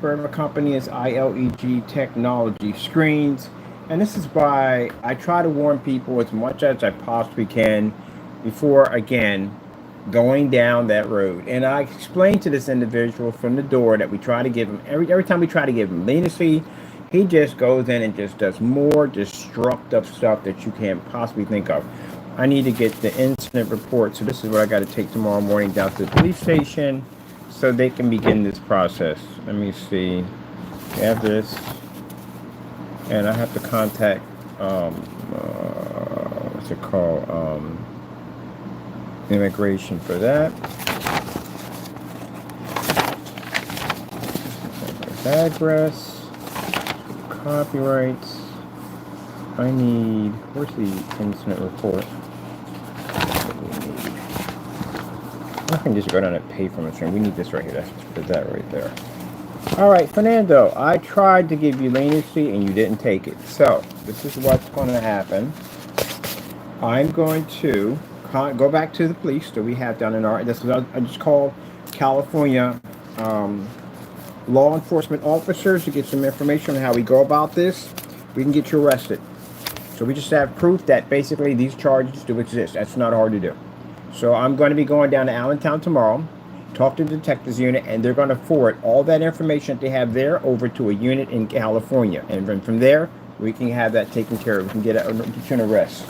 Fernando company is ILEG Technology Screens. And this is why I try to warn people as much as I possibly can before, again, going down that road. And I explained to this individual from the door that we try to give him, every time we try to give him leniency, he just goes in and just does more destructive stuff that you can't possibly think of. I need to get the incident report. So this is what I got to take tomorrow morning down to the police station so they can begin this process. Let me see. We have this, and I have to contact what's it called, immigration for that. Address, copyrights. I need. Where's the incident report? I can just go down and pay from the stream. We need this right here. That's that right there. All right, Fernando, I tried to give you leniency and you didn't take it. So this is what's going to happen. I'm going to go back to the police that we have down in our. This is I just called California law enforcement officers to get some information on how we go about this. We can get you arrested. So we just have proof that basically these charges do exist. That's not hard to do. So I'm going to be going down to Allentown tomorrow, talk to the detectives unit, and they're going to forward all that information that they have there over to a unit in California. And then from there, we can have that taken care of. We can get you an arrest.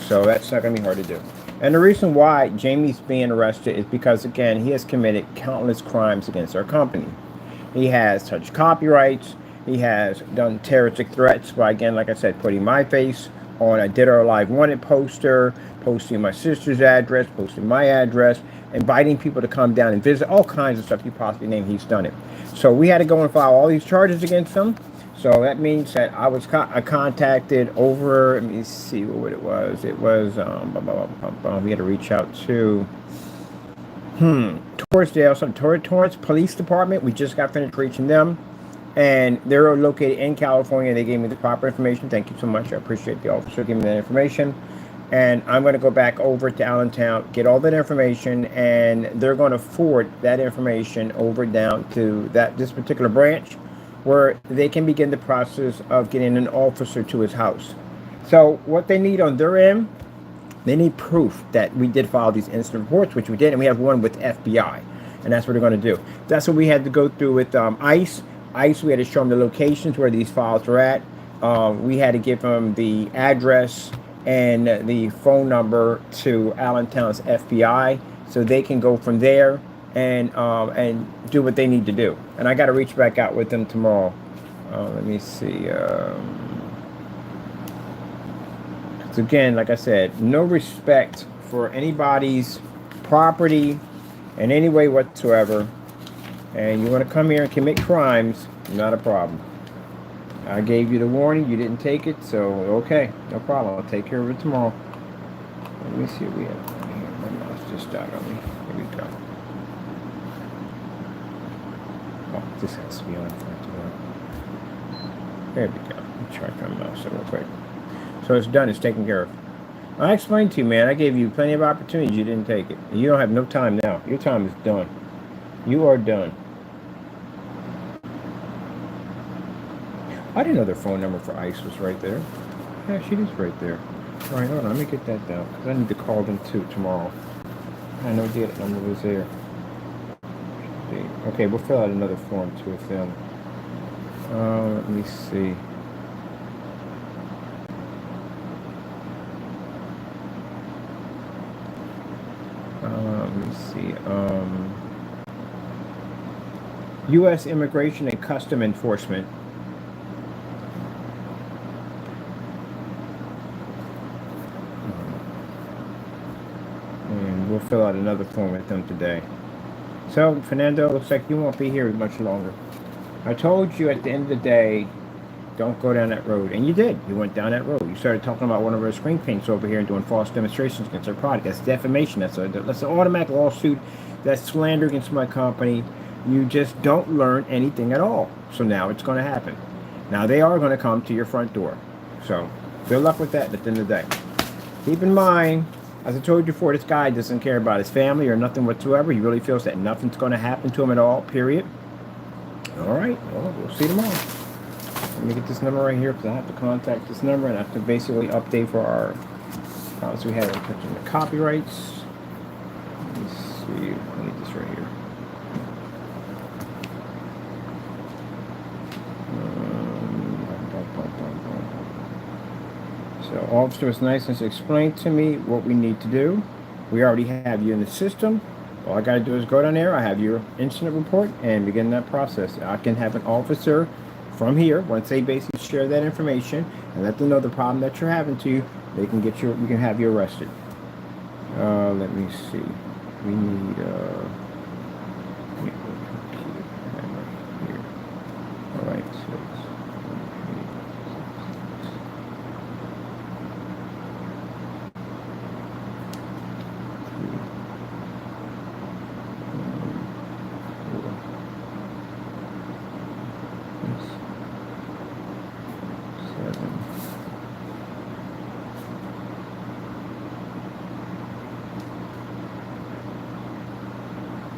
So that's not going to be hard to do. And the reason why Jaime's being arrested is because, again, he has committed countless crimes against our company. He has touched copyrights. He has done terroristic threats by, again, like I said, putting my face on a Dead or Alive Wanted poster, posting my sister's address, posting my address, inviting people to come down and visit, all kinds of stuff you possibly name, he's done it. So we had to go and file all these charges against him. So that means that I was contacted over, let me see what it was. It was, we had to reach out to, Torrance Police Department. We just got finished reaching them. And they're located in California. They gave me the proper information. Thank you so much. I appreciate the officer giving me that information. And I'm going to go back over to Allentown, get all that information, and they're going to forward that information over down to this particular branch where they can begin the process of getting an officer to his house. So what they need on their end, they need proof that we did file these incident reports, which we did, and we have one with FBI. And that's what they're going to do. That's what we had to go through with ICE. We had to show them the locations where these files are at. We had to give them the address and the phone number to Allentown's FBI so they can go from there and do what they need to do. And I got to reach back out with them tomorrow. Let me see. So again, like I said, no respect for anybody's property in any way whatsoever. And you want to come here and commit crimes, not a problem. I gave you the warning, you didn't take it, so okay, no problem. I'll take care of it tomorrow. Let me see what we have here. My mouse just died on me. Here we go. Oh, this has to be on for it to work. There we go. Let me try my mouse real quick. So it's done, it's taken care of. I explained to you, man, I gave you plenty of opportunities, you didn't take it. You don't have no time now. Your time is done. You are done. I didn't know their phone number for ICE was right there. Yeah, she is right there. All right, hold on. Let me get that down because I need to call them too tomorrow. I know that number was there. Okay, we'll fill out another form too with them. Let me see. Let me see. U.S. Immigration and Custom Enforcement. We'll fill out another form with them today. So, Fernando, looks like you won't be here much longer. I told you at the end of the day, don't go down that road. And you did. You went down that road. You started talking about one of our screen paints over here and doing false demonstrations against our product. That's defamation. That's an automatic lawsuit. That's slander against my company. You just don't learn anything at all. So now it's going to happen. Now they are going to come to your front door. So good luck with that at the end of the day. Keep in mind, as I told you before, this guy doesn't care about his family or nothing whatsoever. He really feels that nothing's going to happen to him at all, period. All right. Well, we'll see you tomorrow. Let me get this number right here because I have to contact this number and I have to basically update for our. So we have to put in the copyrights. Let me see. I need this right here. So officer was nice and explained to me what we need to do. We already have you in the system. All I got to do is go down there. I have your incident report and begin that process. I can have an officer from here, once they basically share that information and let them know the problem that you're having to you, they can get you, we can have you arrested. Let me see. We need, all right, so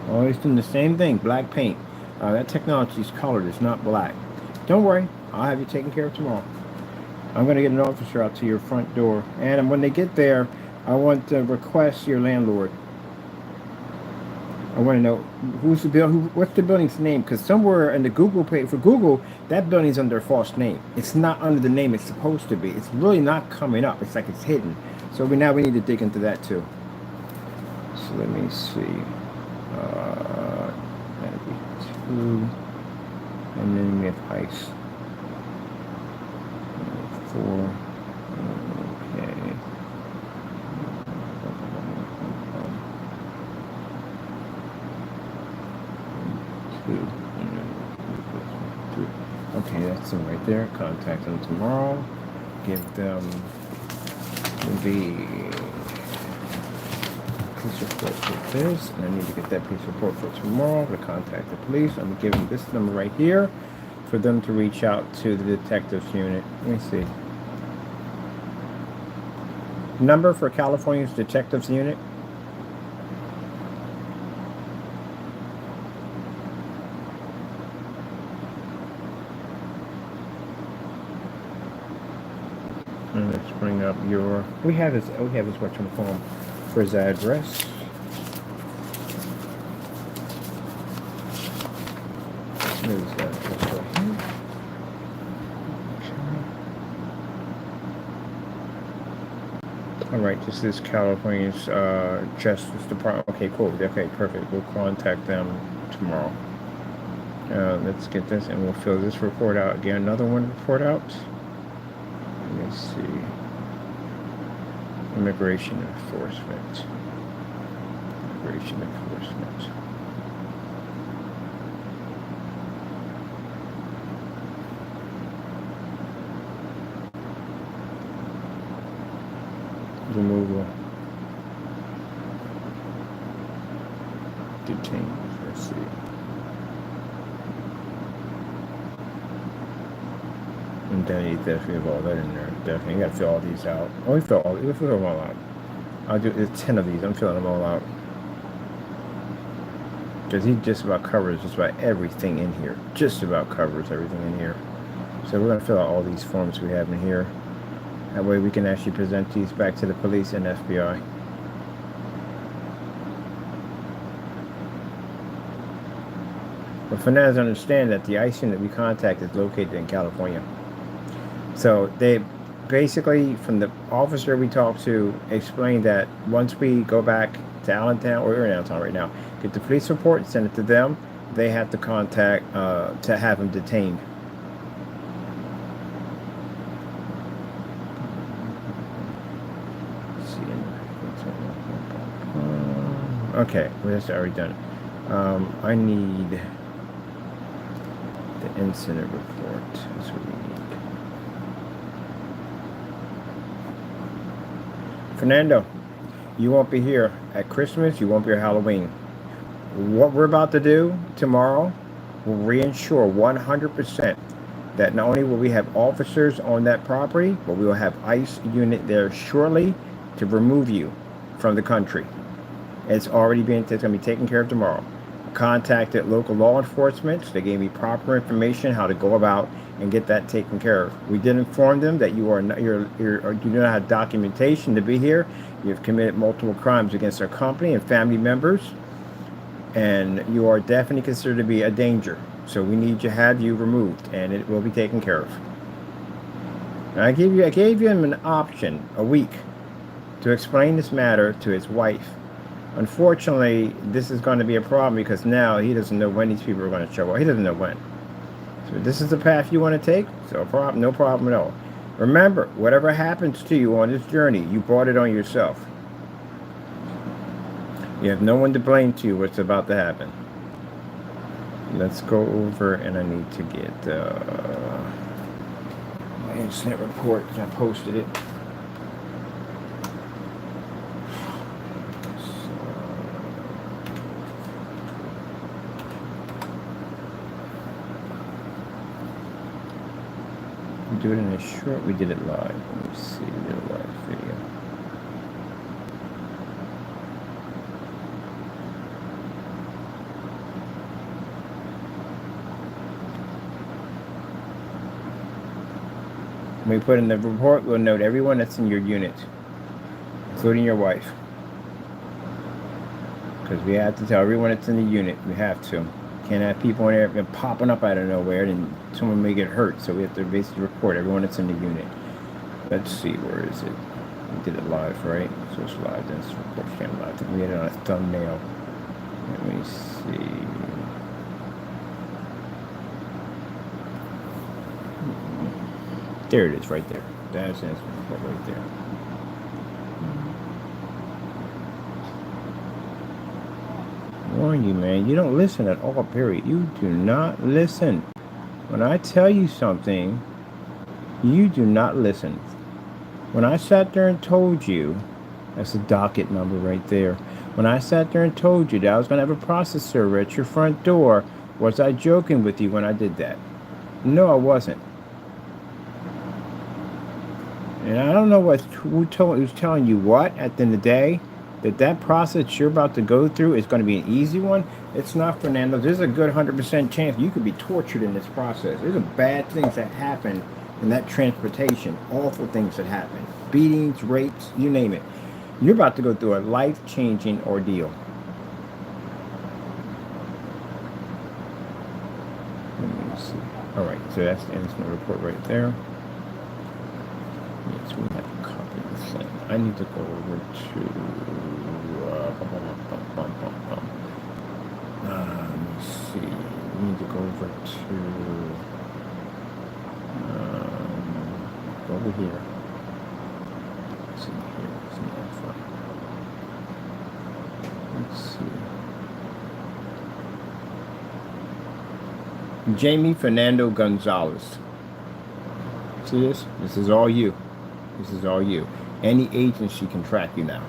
always doing the same thing, black paint. That technology is colored, it's not black. Don't worry, I'll have you taken care of tomorrow. I'm going to get an officer out to your front door. And when they get there, I want to request your landlord. I want to know who's the what's the building's name? Because somewhere in the Google page, for Google, that building's under a false name. It's not under the name it's supposed to be. It's really not coming up. It's like it's hidden. So we need to dig into that too. So let me see. That'd be 2, and then we have ice. 4. Okay. Okay, that's them right there. Contact them tomorrow. Give them the police report for this, and I need to get that police report for tomorrow to contact the police. I'm giving this number right here for them to reach out to the detectives unit. Let me see. Number for California's detectives unit. And let's bring up your. We have his whatchamacallit for his address. Here's his address right here. All right, this is California's Justice Department. Okay, cool. Okay, perfect. We'll contact them tomorrow. Let's get this, and we'll fill this report out. Get another one report out. Let me see. Immigration enforcement. Immigration enforcement. Removal. Detained. Let's see. And then you definitely have all that in there. Definitely, you gotta fill all these out. Oh, we fill them all out. I'll do. There's 10 of these. I'm filling them all out because he just about covers just about everything in here. Just about covers everything in here. So we're gonna fill out all these forms we have in here. That way we can actually present these back to the police and FBI. But Fernando, understand that the ICE unit we contact is located in California. So they basically, from the officer we talked to, explained that once we go back to Allentown, or we're in Allentown right now, get the police report, send it to them, they have to contact to have him detained. Okay, well, that's already done. I need the incident report. That's what we need. Fernando, you won't be here at Christmas. You won't be here at Halloween. What we're about to do tomorrow will reinsure 100% that not only will we have officers on that property, but we will have ICE unit there shortly to remove you from the country. It's going to be taken care of tomorrow. contacted local law enforcement. They gave me proper information how to go about and get that taken care of. We did inform them that you are not, you do not have documentation to be here. You have committed multiple crimes against our company and family members, and you are definitely considered to be a danger. So we need to have you removed, and it will be taken care of. And I gave him an option, a week, to explain this matter to his wife. Unfortunately, this is going to be a problem because now he doesn't know when these people are going to show up. He doesn't know when. So this is the path you want to take, so no problem at all. Remember, whatever happens to you on this journey, you brought it on yourself. You have no one to blame to you what's about to happen. Let's go over, and I need to get my incident report because I posted it. We do it in a short. We did it live. Let me see. We did a live video. We put in the report, we'll note everyone that's in your unit, including your wife. Because we have to tell everyone that's in the unit, we have to. Can't have people in there popping up out of nowhere and someone may get hurt. So we have to basically report everyone that's in the unit. Let's see, where is it? We did it live, right? So it's live, then it's report channel live. I think we had it on a thumbnail. Let me see. There it is, right there. That's the report right there. Warn you, man, you don't listen at all, period. You do not listen. When I tell you something, you do not listen. When I sat there and told you, that's the docket number right there. When I sat there and told you that I was going to have a process server at your front door, was I joking with you when I did that? No, I wasn't. And I don't know who's telling you what at the end of the day. That process you're about to go through is going to be an easy one. It's not, Fernando. There's a good 100% chance you could be tortured in this process. There's bad things that happen in that transportation. Awful things that happen. Beatings, rapes, you name it. You're about to go through a life-changing ordeal. Let me see. All right, so that's the incident report right there. Yes, we have a copy of the thing. I need to go over to... let me see. We need to go over to... go over here. It's in here. It's in that front. Let's see. Jaime Fernando Gonzalez. See this? This is all you. This is all you. Any agency can track you now.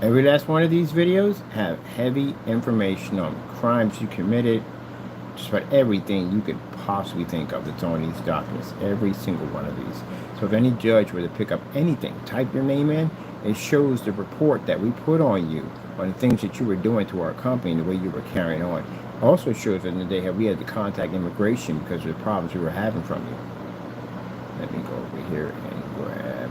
Every last one of these videos have heavy information on crimes you committed, just about everything you could possibly think of that's on these documents. Every single one of these. So if any judge were to pick up anything, type your name in, it shows the report that we put on you on the things that you were doing to our company and the way you were carrying on. Also shows that in the day we had to contact immigration because of the problems we were having from you. Let me go over here and grab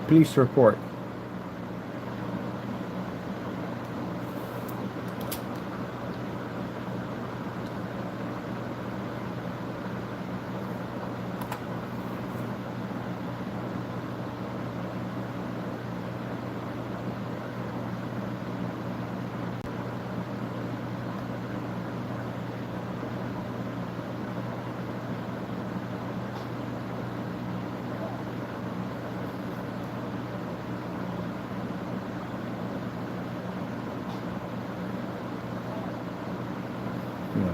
police report.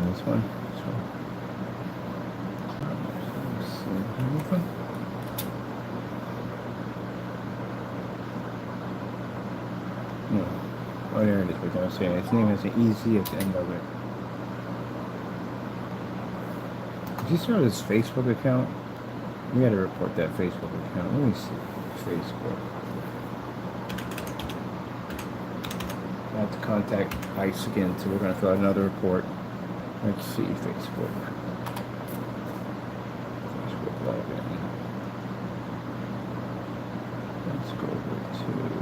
This one. No. Oh, there it is. What I'm saying. Its name has an EZ at the end of it. Did you start his Facebook account? We got to report that Facebook account. Let me see. Facebook. I have to contact ICE again, so we're going to fill out another report. Let's see. Facebook. Facebook login. Let's go over to...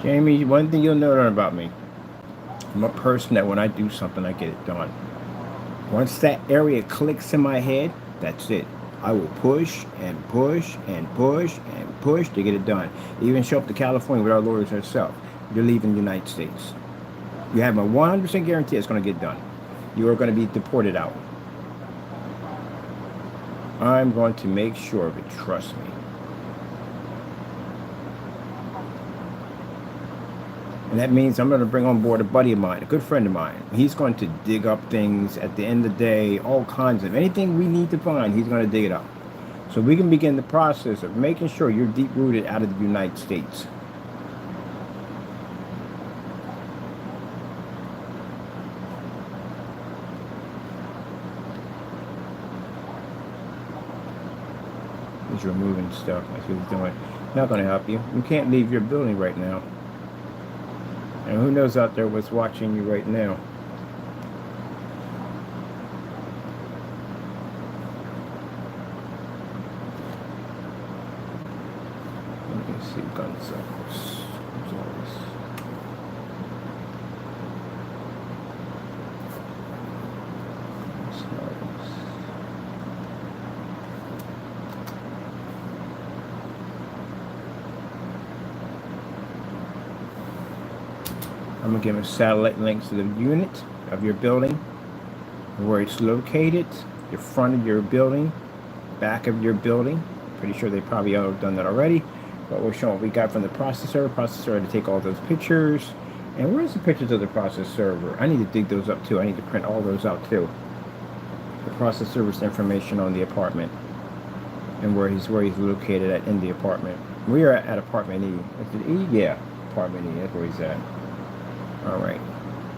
Jaime, one thing you'll know about me, I'm a person that when I do something, I get it done. Once that area clicks in my head, that's it. I will push and push and push and push to get it done. Even show up to California with our lawyers herself. You're leaving the United States. You have a 100% guarantee it's going to get done. You are going to be deported out. I'm going to make sure of it. Trust me. And that means I'm going to bring on board a buddy of mine, a good friend of mine. He's going to dig up things at the end of the day, all kinds of anything we need to find, he's going to dig it up. So we can begin the process of making sure you're deep-rooted out of the United States. He's removing stuff. That's what he's doing. Not going to help you. You can't leave your building right now. And who knows out there what's watching you right now. Let me see, Gonzalez. I'm going to give a satellite link to the unit of your building, where it's located, the front of your building, back of your building. Pretty sure they probably all have done that already, but we're showing what we got from the processor. Processor had to take all those pictures. And where's the pictures of the process server? I need to dig those up too. I need to print all those out too. The process server's information on the apartment and where he's located at in the apartment. We are at apartment E. Is it E? Yeah, apartment E. That's where he's at. All right.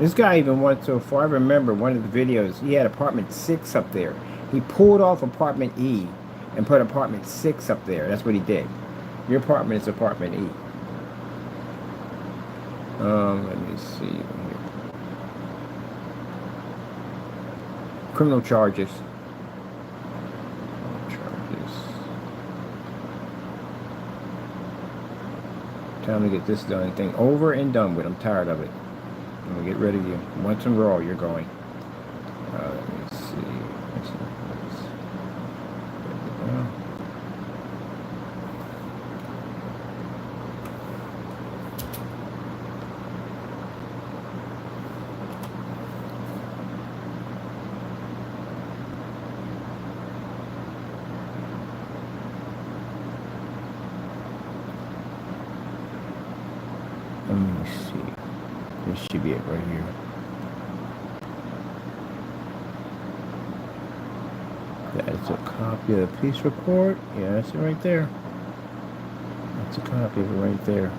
This guy even went so far. I remember one of the videos, he had apartment 6 up there. He pulled off apartment E and put apartment 6 up there. That's what he did. Your apartment is apartment E. Let me see here. Criminal charges. Time to get this done. Thing over and done with. I'm tired of it. I'm going to get rid of you. Once and for all, you're going. Let me see. Let me see. This should be it right here. That's a copy of the police report. Yeah, that's it right there. That's a copy of it right there.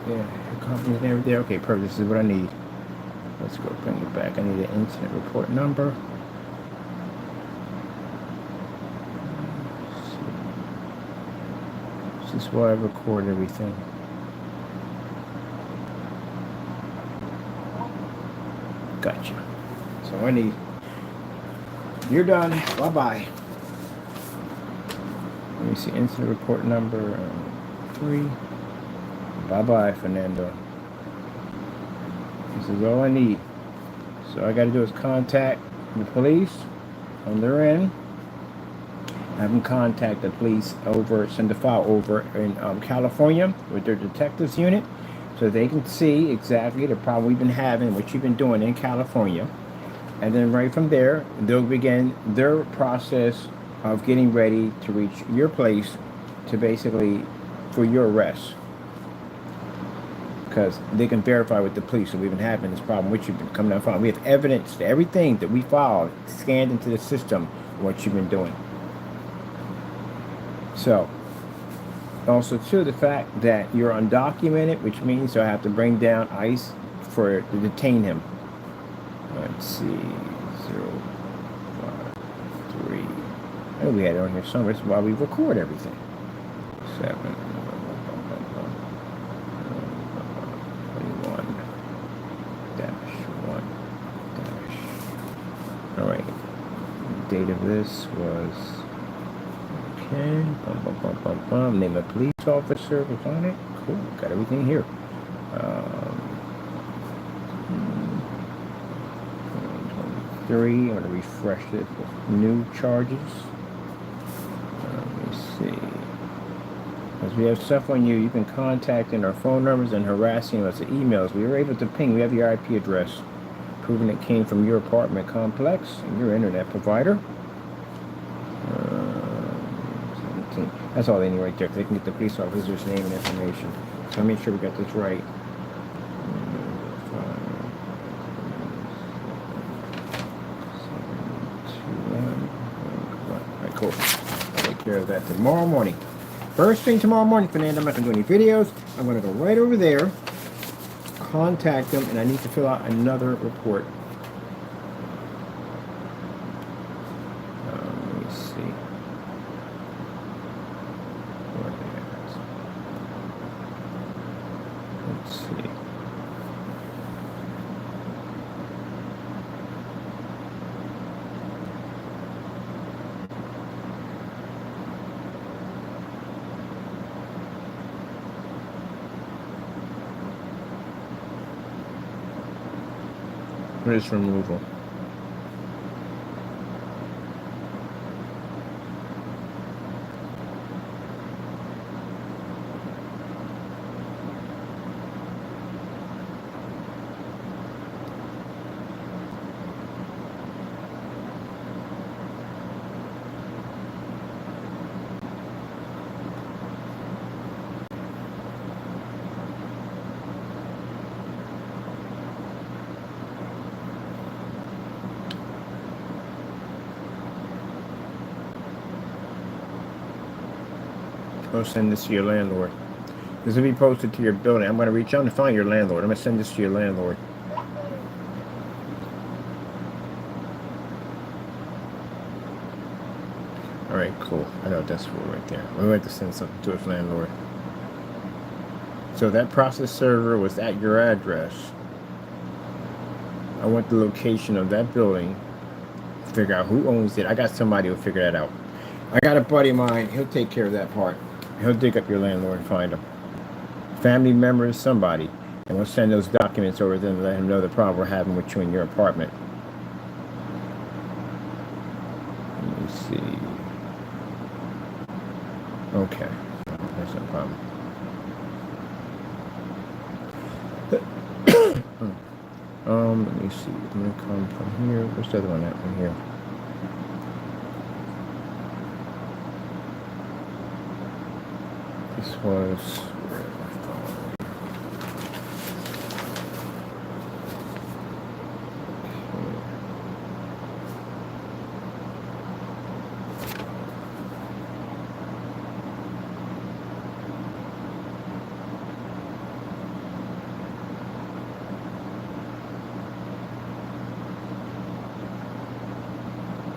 Yeah, a copy of it right there. Okay, perfect. This is what I need. Let's go bring it back. I need an incident report number. This is why I record everything. Gotcha. So I need. You're done. Bye-bye. Let me see. Incident report number 3. Bye-bye, Fernando. This is all I need. So all I got to do is contact the police on their end. Have them contact the police over, send the file over in California with their detectives unit so they can see exactly the problem we've been having, what you've been doing in California. And then right from there, they'll begin their process of getting ready to reach your place to basically, for your arrest. Because they can verify with the police that we've been having this problem, which you've been coming down from. We have evidence to everything that we filed, scanned into the system, what you've been doing. So, also too, the fact that you're undocumented, which means I have to bring down ICE to detain him. Let's see, 053. Oh, we had it on here somewhere. That's why we record everything. 7. 21 -1 -. All right. The date of this was. Okay. Name of police officer was on it. Cool. Got everything here. 3. I'm going to refresh it with new charges. Let me see. As we have stuff on you, you've been contacting our phone numbers and harassing us with emails. We were able to ping. We have your IP address, proving it came from your apartment complex and your internet provider. 17. That's all they need right there, because they can get the police officer's name and information. So I'll make sure we got this right. Cool. I'll take care of that tomorrow morning. First thing tomorrow morning, Fernando, I'm not going to do any videos. I'm going to go right over there, contact them, and I need to fill out another report. Let me see. Let's see. Where's removal? Go send this to your landlord. This will be posted to your building. I'm going to reach out and find your landlord. I'm going to send this to your landlord. Alright, cool. I know that's for right there. We have to send something to his landlord. So that process server was at your address. I want the location of that building. Figure out who owns it. I got somebody who'll figure that out. I got a buddy of mine. He'll take care of that part. He'll dig up your landlord and find him. Family members, somebody. And we'll send those documents over to them and let him know the problem we're having with you in your apartment. Let me see. Okay. That's no problem. Let me see. I'm going to come from here. Where's the other one? That one here. This was. Where am I following?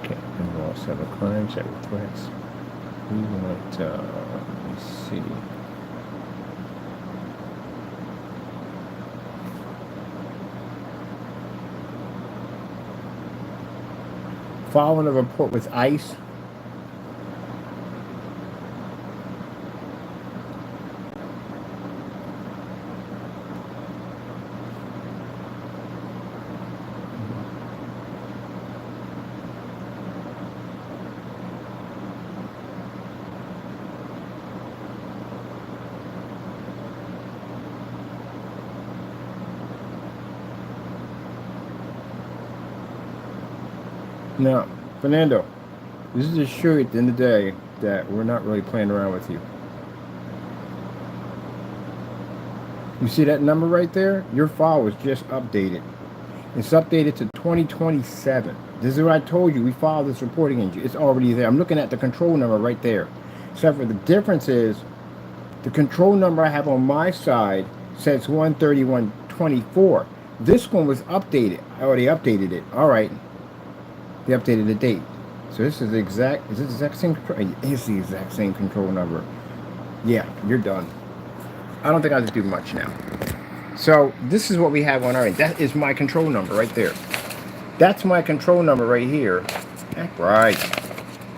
Okay, and we also have a crime check request. We want, let me see. Following a report with ICE. Now, Fernando, this is to show you at the end of the day that we're not really playing around with you. You see that number right there? Your file was just updated. It's updated to 2027. This is what I told you. We filed this report against you. It's already there. I'm looking at the control number right there. Except for the difference is the control number I have on my side says 13124. This one was updated. I already updated it. All right. They updated the date. So this is the exact, is this the exact same control? It's the exact same control number. Yeah, you're done. I don't think I'll just do much now. So this is what we have on our end. That is my control number right there. That's my control number right here. Heck right.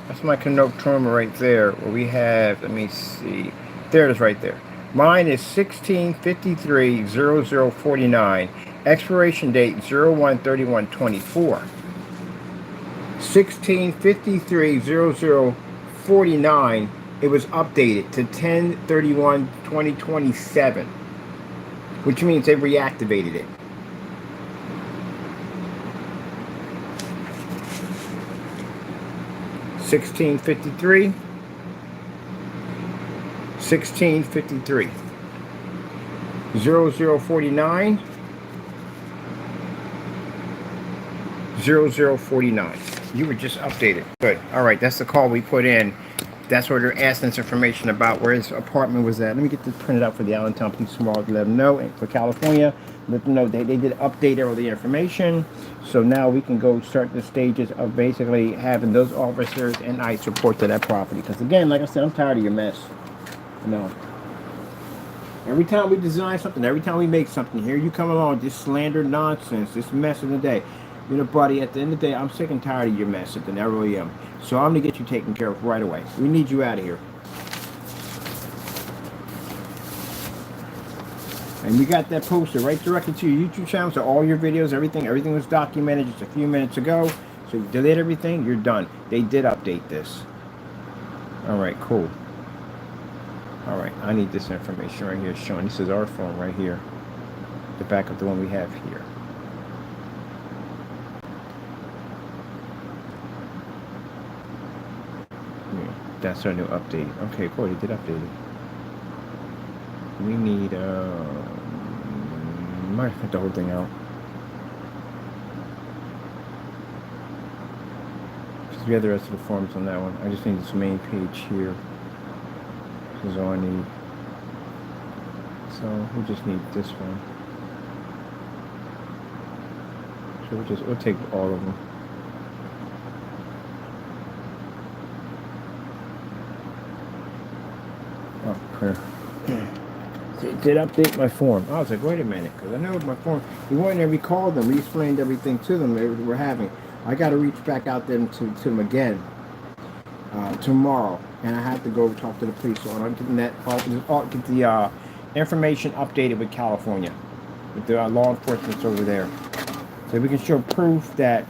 That's my control number right there. Where we have, let me see. There it is right there. Mine is 1653-0049. Expiration date 01/31/24. 1653-0049. It was updated to 10/31/2027, which means they reactivated it. $16.53 0049 0049. You were just updated. Good. All right, that's the call we put in. That's where they're asking us information about where his apartment was at. Let me get this printed out for the Allentown Police tomorrow to let them know. And for California, let them know they did update all the information. So now we can go start the stages of basically having those officers and ICE report to that property. Because again, like I said, I'm tired of your mess. You know. Every time we design something, every time we make something, here you come along, this slander nonsense, this mess of the day. You know, buddy, at the end of the day, I'm sick and tired of your mess, and I really am. So I'm going to get you taken care of right away. We need you out of here. And we got that posted right directly to your YouTube channel, so all your videos, everything was documented just a few minutes ago. So you delete everything, you're done. They did update this. All right, cool. All right, I need this information right here showing. This is our phone right here. The back of the one we have here. That's our new update. Okay, cool. They did update it. We need, might print the whole thing out. Because we have the rest of the forms on that one. I just need this main page here. This is all I need. So we just need this one. So we'll take all of them. Oh, prayer. So it did update my form. I was like, wait a minute, because I know my form. We went and recalled them. We explained everything to them they were having. I got to reach back out them to them again tomorrow, and I have to go talk to the police on getting that. Get the information updated with California, with the law enforcement over there, so we can show proof that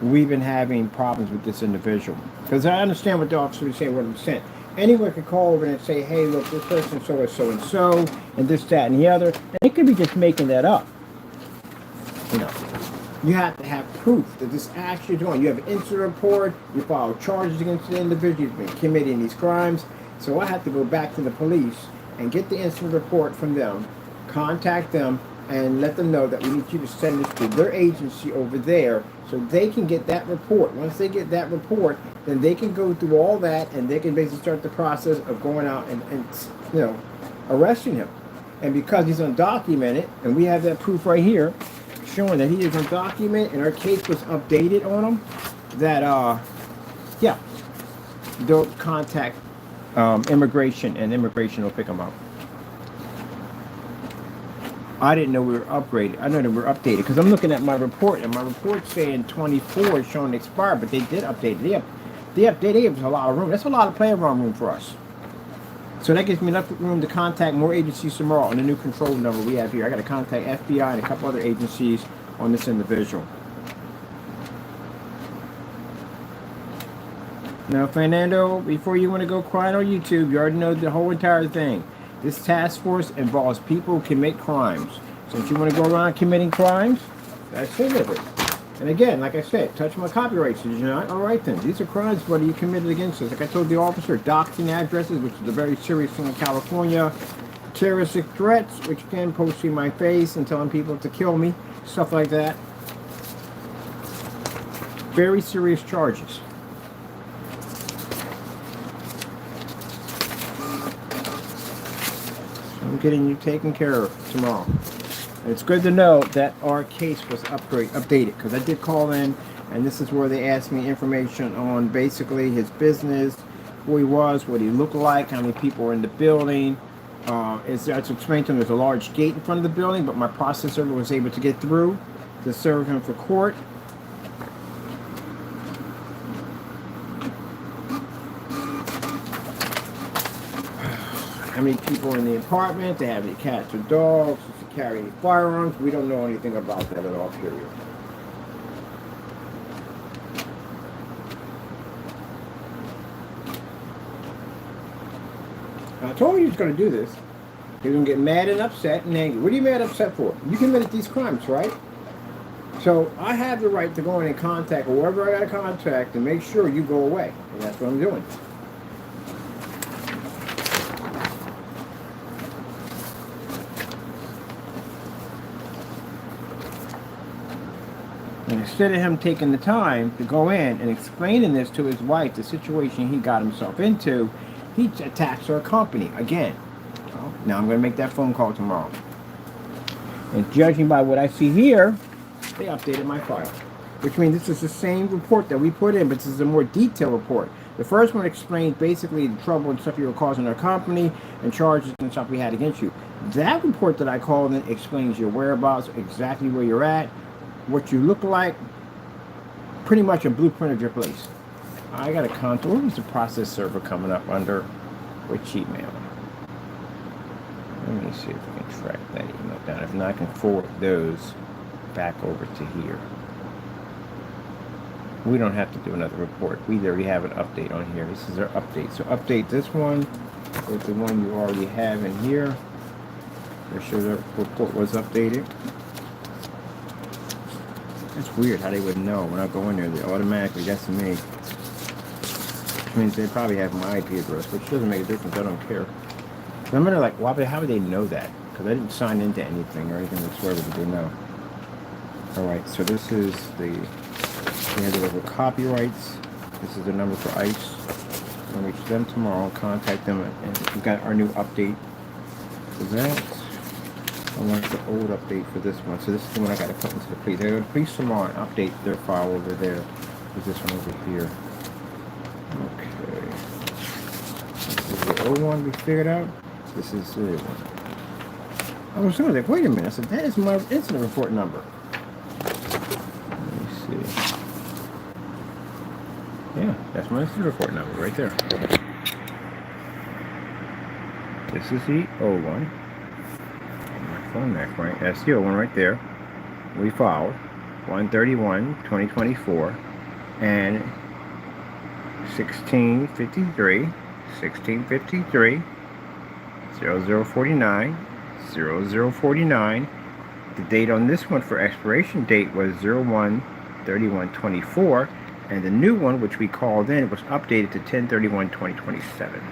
we've been having problems with this individual. Because I understand what the officer was saying, what I'm saying. Anyone could call over and say, hey, look, this person so and so, and this, that, and the other. And it could be just making that up. You know, you have to have proof that this actually is going. You have an incident report, you file charges against the individual who's been committing these crimes. So I have to go back to the police and get the incident report from them, contact them, and let them know that we need you to send this to their agency over there so they can get that report. Once they get that report, then they can go through all that and they can basically start the process of going out and you know, arresting him. And because he's undocumented, and we have that proof right here showing that he is undocumented and our case was updated on him, that yeah, they'll contact immigration and immigration will pick him up. I didn't know we were upgraded. I know that we're updated because I'm looking at my report, and my report's saying 24 is showing expired, but they did update it. They gave us a lot of room. That's a lot of playground room for us. So that gives me enough room to contact more agencies tomorrow on the new control number we have here. I got to contact FBI and a couple other agencies on this individual. Now, Fernando, before you want to go crying on YouTube, you already know the whole entire thing. This task force involves people who commit crimes. Since you want to go around committing crimes, that's it with it. And again, like I said, touch my copyrights. You're not all right then. These are crimes what you committed against us. Like I told the officer, doxing addresses, which is a very serious thing in California. Terroristic threats, which again, posting my face and telling people to kill me. Stuff like that. Very serious charges. I'm getting you taken care of tomorrow. And it's good to know that our case was updated, because I did call in, and this is where they asked me information on basically his business, who he was, what he looked like, how many people were in the building. It's to explain to him there's a large gate in front of the building, but my process server was able to get through to serve him for court. How many people in the apartment, they have any cats or dogs, does he carry any firearms? We don't know anything about that at all, period. I told you he was going to do this. He's going to get mad and upset and angry. What are you mad and upset for? You committed these crimes, right? So I have the right to go in and contact whoever I got to contact to make sure you go away. And that's what I'm doing. And instead of him taking the time to go in and explaining this to his wife, the situation he got himself into, he attacks our company again. So now I'm going to make that phone call tomorrow. And judging by what I see here, they updated my file. Which means this is the same report that we put in, but this is a more detailed report. The first one explains basically the trouble and stuff you were causing our company and charges and stuff we had against you. That report that I called in explains your whereabouts, exactly where you're at, what you look like, pretty much a blueprint of your place. I got a contour. What was the process server coming up under? With cheat mail. Let me see if we can track that email down. If not, I can forward those back over to here. We don't have to do another report. We already have an update on here. This is our update. So update this one with the one you already have in here. Make sure the report was updated. It's weird how they would know when I go in there. They automatically, that's me. Which means they probably have my IP address, which doesn't make a difference. I don't care. I'm gonna like, why? How would they know that? Because I didn't sign into anything or anything whatsoever, but they know. All right, so this is the. We have the copyrights. This is the number for ICE. I'll reach them tomorrow. Contact them, and we've got our new update for that. I want the old update for this one. So this is the one I got to put into the police. They're going to police tomorrow and update their file over there. There's this one over here. Okay. This is the old one we figured out. This is the new one. I was going to like, wait a minute. I said, that is my incident report number. Let me see. Yeah, that's my incident report number right there. This is the old one. Phone back, right? That's the old one right there. We filed 1/31/2024 and 1653 0049 0049. The date on this one for expiration date was 01/31/24, and the new one, which we called in, was updated to 10/31/2027.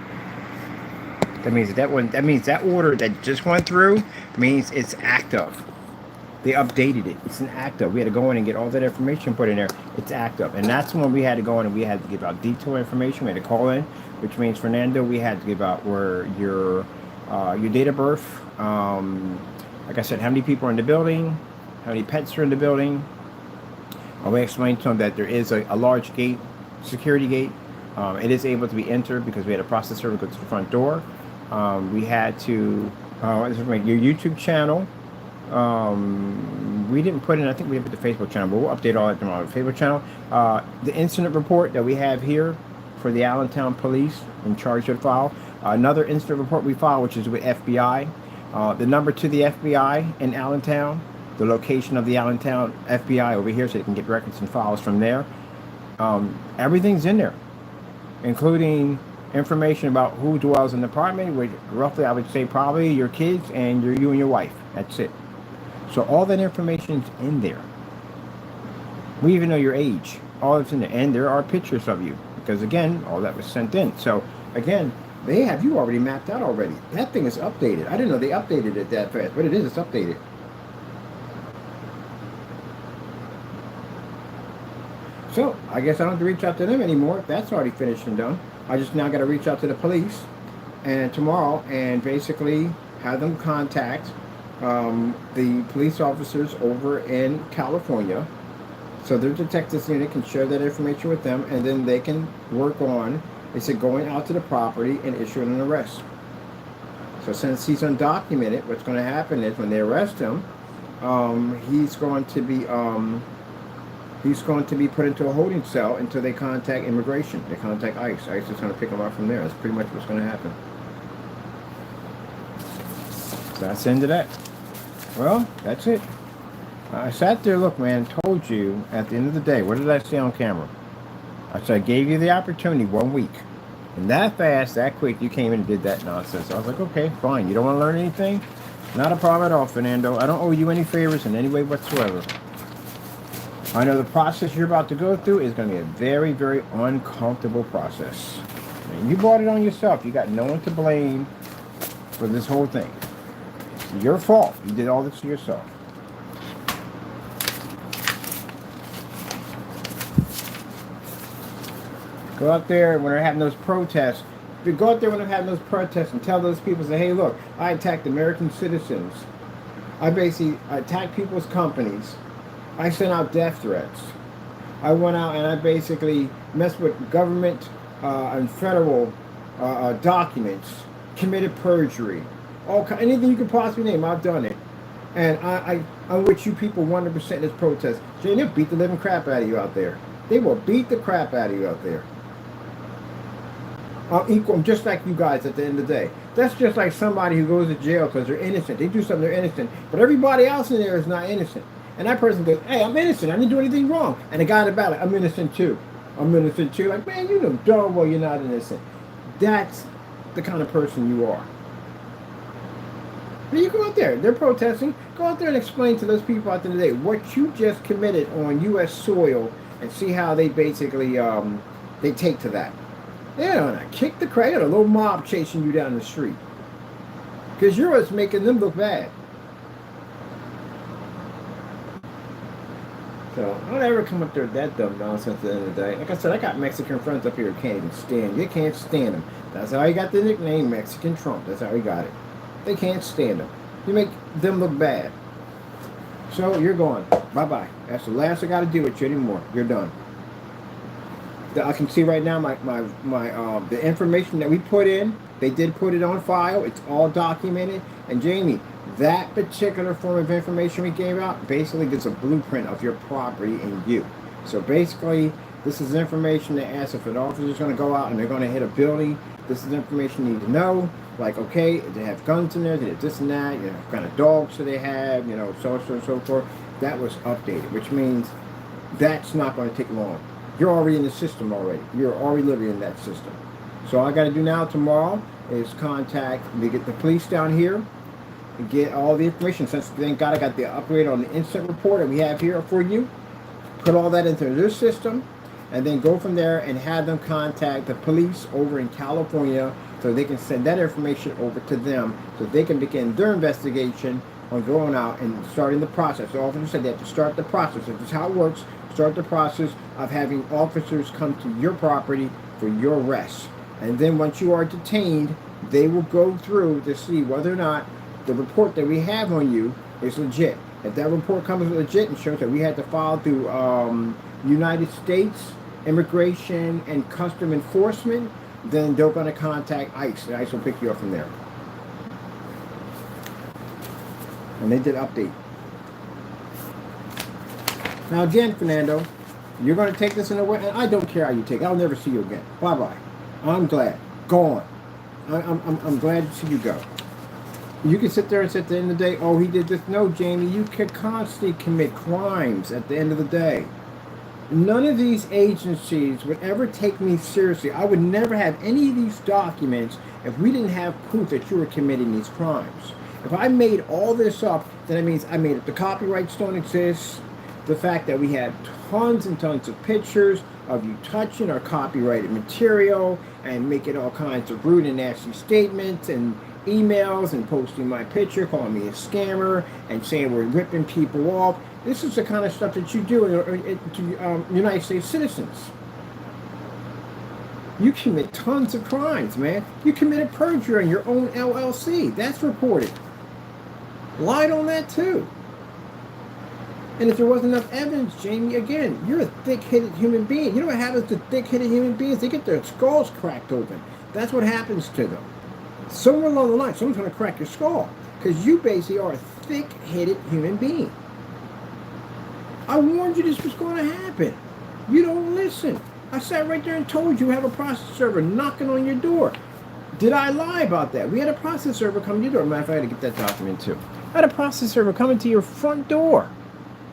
That means that one. That means that order that just went through means it's active. They updated it. It's an active. We had to go in and get all that information put in there. It's active, and that's when we had to go in and we had to give out detailed information. We had to call in, which means Fernando, we had to give out where your date of birth. Like I said, how many people are in the building, how many pets are in the building. We explained to them that there is a large gate, security gate. It is able to be entered because we had a process server go to the front door. We had to your YouTube channel, We didn't put in, I think we put the Facebook channel, but we'll update all that tomorrow. The Facebook channel, the incident report that we have here for the Allentown police in charge of file. Another incident report we file, which is with FBI. The number to the FBI in Allentown, the location of the Allentown FBI over here, so you can get records and files from there. Everything's in there, including information about who dwells in the apartment, which roughly I would say probably your kids and you and your wife. That's it. So all that information's in there. We even know your age. All that's in there. And there are pictures of you. Because again, all that was sent in. So again, they have you already mapped out already. That thing is updated. I didn't know they updated it that fast, but it is, it's updated. So I guess I don't have to reach out to them anymore. That's already finished and done. I just now got to reach out to the police and tomorrow and basically have them contact the police officers over in California, so their detectives unit can share that information with them, and then they can work on, they said, going out to the property and issuing an arrest. So since he's undocumented, what's going to happen is when they arrest him, he's going to be put into a holding cell until they contact immigration. They contact ICE. ICE is going to pick him up from there. That's pretty much what's going to happen. So that's the end of that. Well, that's it. I sat there, look, man, told you at the end of the day, what did I say on camera? I said I gave you the opportunity 1 week. And that fast, that quick, you came in and did that nonsense. I was like, okay, fine. You don't want to learn anything? Not a problem at all, Fernando. I don't owe you any favors in any way whatsoever. I know the process you're about to go through is going to be a very, very uncomfortable process. And you brought it on yourself. You got no one to blame for this whole thing. It's your fault. You did all this to yourself. Go out there when they're having those protests. Go out there when they're having those protests and tell those people, say, hey, look, I attacked American citizens. I attacked people's companies. I sent out death threats. I went out and I basically messed with government and federal documents, committed perjury. Anything you could possibly name, I've done it. And I'm with you people 100% in this protest. Jay, they'll beat the living crap out of you out there. They will beat the crap out of you out there. I'll equal them just like you guys at the end of the day. That's just like somebody who goes to jail because they're innocent. They do something, they're innocent. But everybody else in there is not innocent. And that person goes, hey, I'm innocent. I didn't do anything wrong. And the guy in the ballot, I'm innocent too. I'm innocent too. Like, man, you know darn well you're not innocent. That's the kind of person you are. But you go out there. They're protesting. Go out there and explain to those people out there today what you just committed on U.S. soil and see how they basically they take to that. They're gonna kick the crap. A little mob chasing you down the street because you're what's making them look bad. So don't ever come up there with that dumb nonsense at the end of the day. Like I said, I got Mexican friends up here who can't even stand you. They can't stand him. That's how he got the nickname Mexican Trump. That's how he got it. They can't stand him. You make them look bad. So you're going. Bye-bye. That's the last I got to do with you anymore. You're done. I can see right now the information that we put in, they did put it on file. It's all documented. And Jamie, that particular form of information we gave out basically gives a blueprint of your property and you. So basically, this is information that asks if an officer is going to go out and they're going to hit a building. This is information you need to know. Like, okay, they have guns in there, they have this and that, you know, what kind of dogs do they have, you know, so on and so forth. That was updated, which means that's not going to take long. You're already in the system already. You're already living in that system. So all I got to do now tomorrow is get the police down here and get all the information. Since, thank God, I got the upgrade on the instant report that we have here for you. Put all that into their system and then go from there and have them contact the police over in California so they can send that information over to them so they can begin their investigation on going out and starting the process. The officer said they have to start the process. This is how it works. Start the process of having officers come to your property for your arrest. And then once you are detained, they will go through to see whether or not the report that we have on you is legit. If that report comes legit and shows that we had to file through United States Immigration and Custom Enforcement, then they're going to contact ICE. And ICE will pick you up from there. And they did update. Now again, Fernando, you're going to take this in a way, and I don't care how you take it. I'll never see you again. Bye-bye. I'm glad. Gone. I'm glad to see you go. You can sit there and say at the end of the day, oh, he did this. No, Jamie, you can constantly commit crimes at the end of the day. None of these agencies would ever take me seriously. I would never have any of these documents if we didn't have proof that you were committing these crimes. If I made all this up, then it means I made it. The copyrights don't exist. The fact that we have tons and tons of pictures of you touching our copyrighted material and making all kinds of rude and nasty statements and emails and posting my picture, calling me a scammer and saying we're ripping people off. This is the kind of stuff that you do to United States citizens. You commit tons of crimes, man. You committed perjury on your own LLC. That's reported. Lied on that too. And if there wasn't enough evidence, Jamie, again, you're a thick-headed human being. You know what happens to thick-headed human beings? They get their skulls cracked open. That's what happens to them. Somewhere along the line, someone's going to crack your skull because you basically are a thick-headed human being. I warned you this was going to happen. You don't listen. I sat right there and told you have a process server knocking on your door. Did I lie about that? We had a process server come to your door. Matter of fact, I had to get that document too. I had a process server coming to your front door.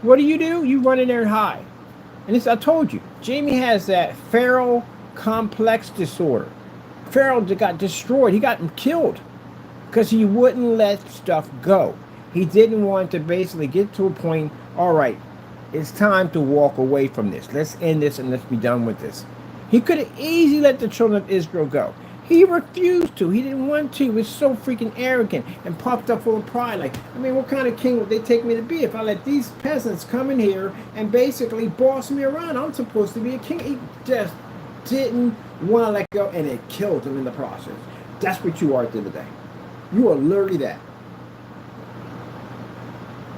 What do? You run in there and hide. And this, I told you, Jamie has that feral complex disorder. Feral got destroyed. He got killed because he wouldn't let stuff go. He didn't want to basically get to a point, all right, it's time to walk away from this. Let's end this and let's be done with this. He could have easily let the children of Israel go. He refused to. He didn't want to. He was so freaking arrogant and puffed up full of pride. Like, I mean, what kind of king would they take me to be if I let these peasants come in here and basically boss me around? I'm supposed to be a king. He just didn't want to let go, and it killed him in the process. That's what you are at the end of the day. You are literally that.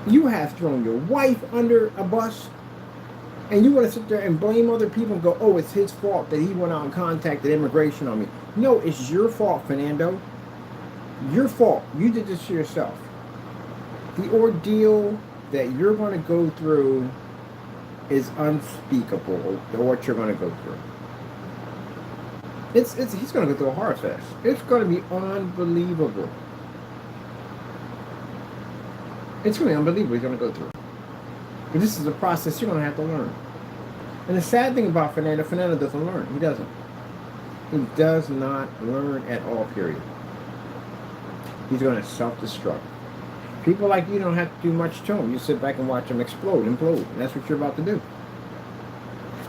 You have thrown your wife under a bus, and you want to sit there and blame other people and go, oh, it's his fault that he went out and contacted immigration on me. No, it's your fault, Fernando. Your fault. You did this to yourself. The ordeal that you're going to go through is unspeakable, what you're going to go through. He's going to go through a horror fest. It's going to be unbelievable. It's going to be unbelievable he's going to go through. But this is a process you're going to have to learn. And the sad thing about Fernando doesn't learn. He doesn't. He does not learn at all, period. He's going to self-destruct. People like you don't have to do much to him. You sit back and watch him explode, implode. And that's what you're about to do.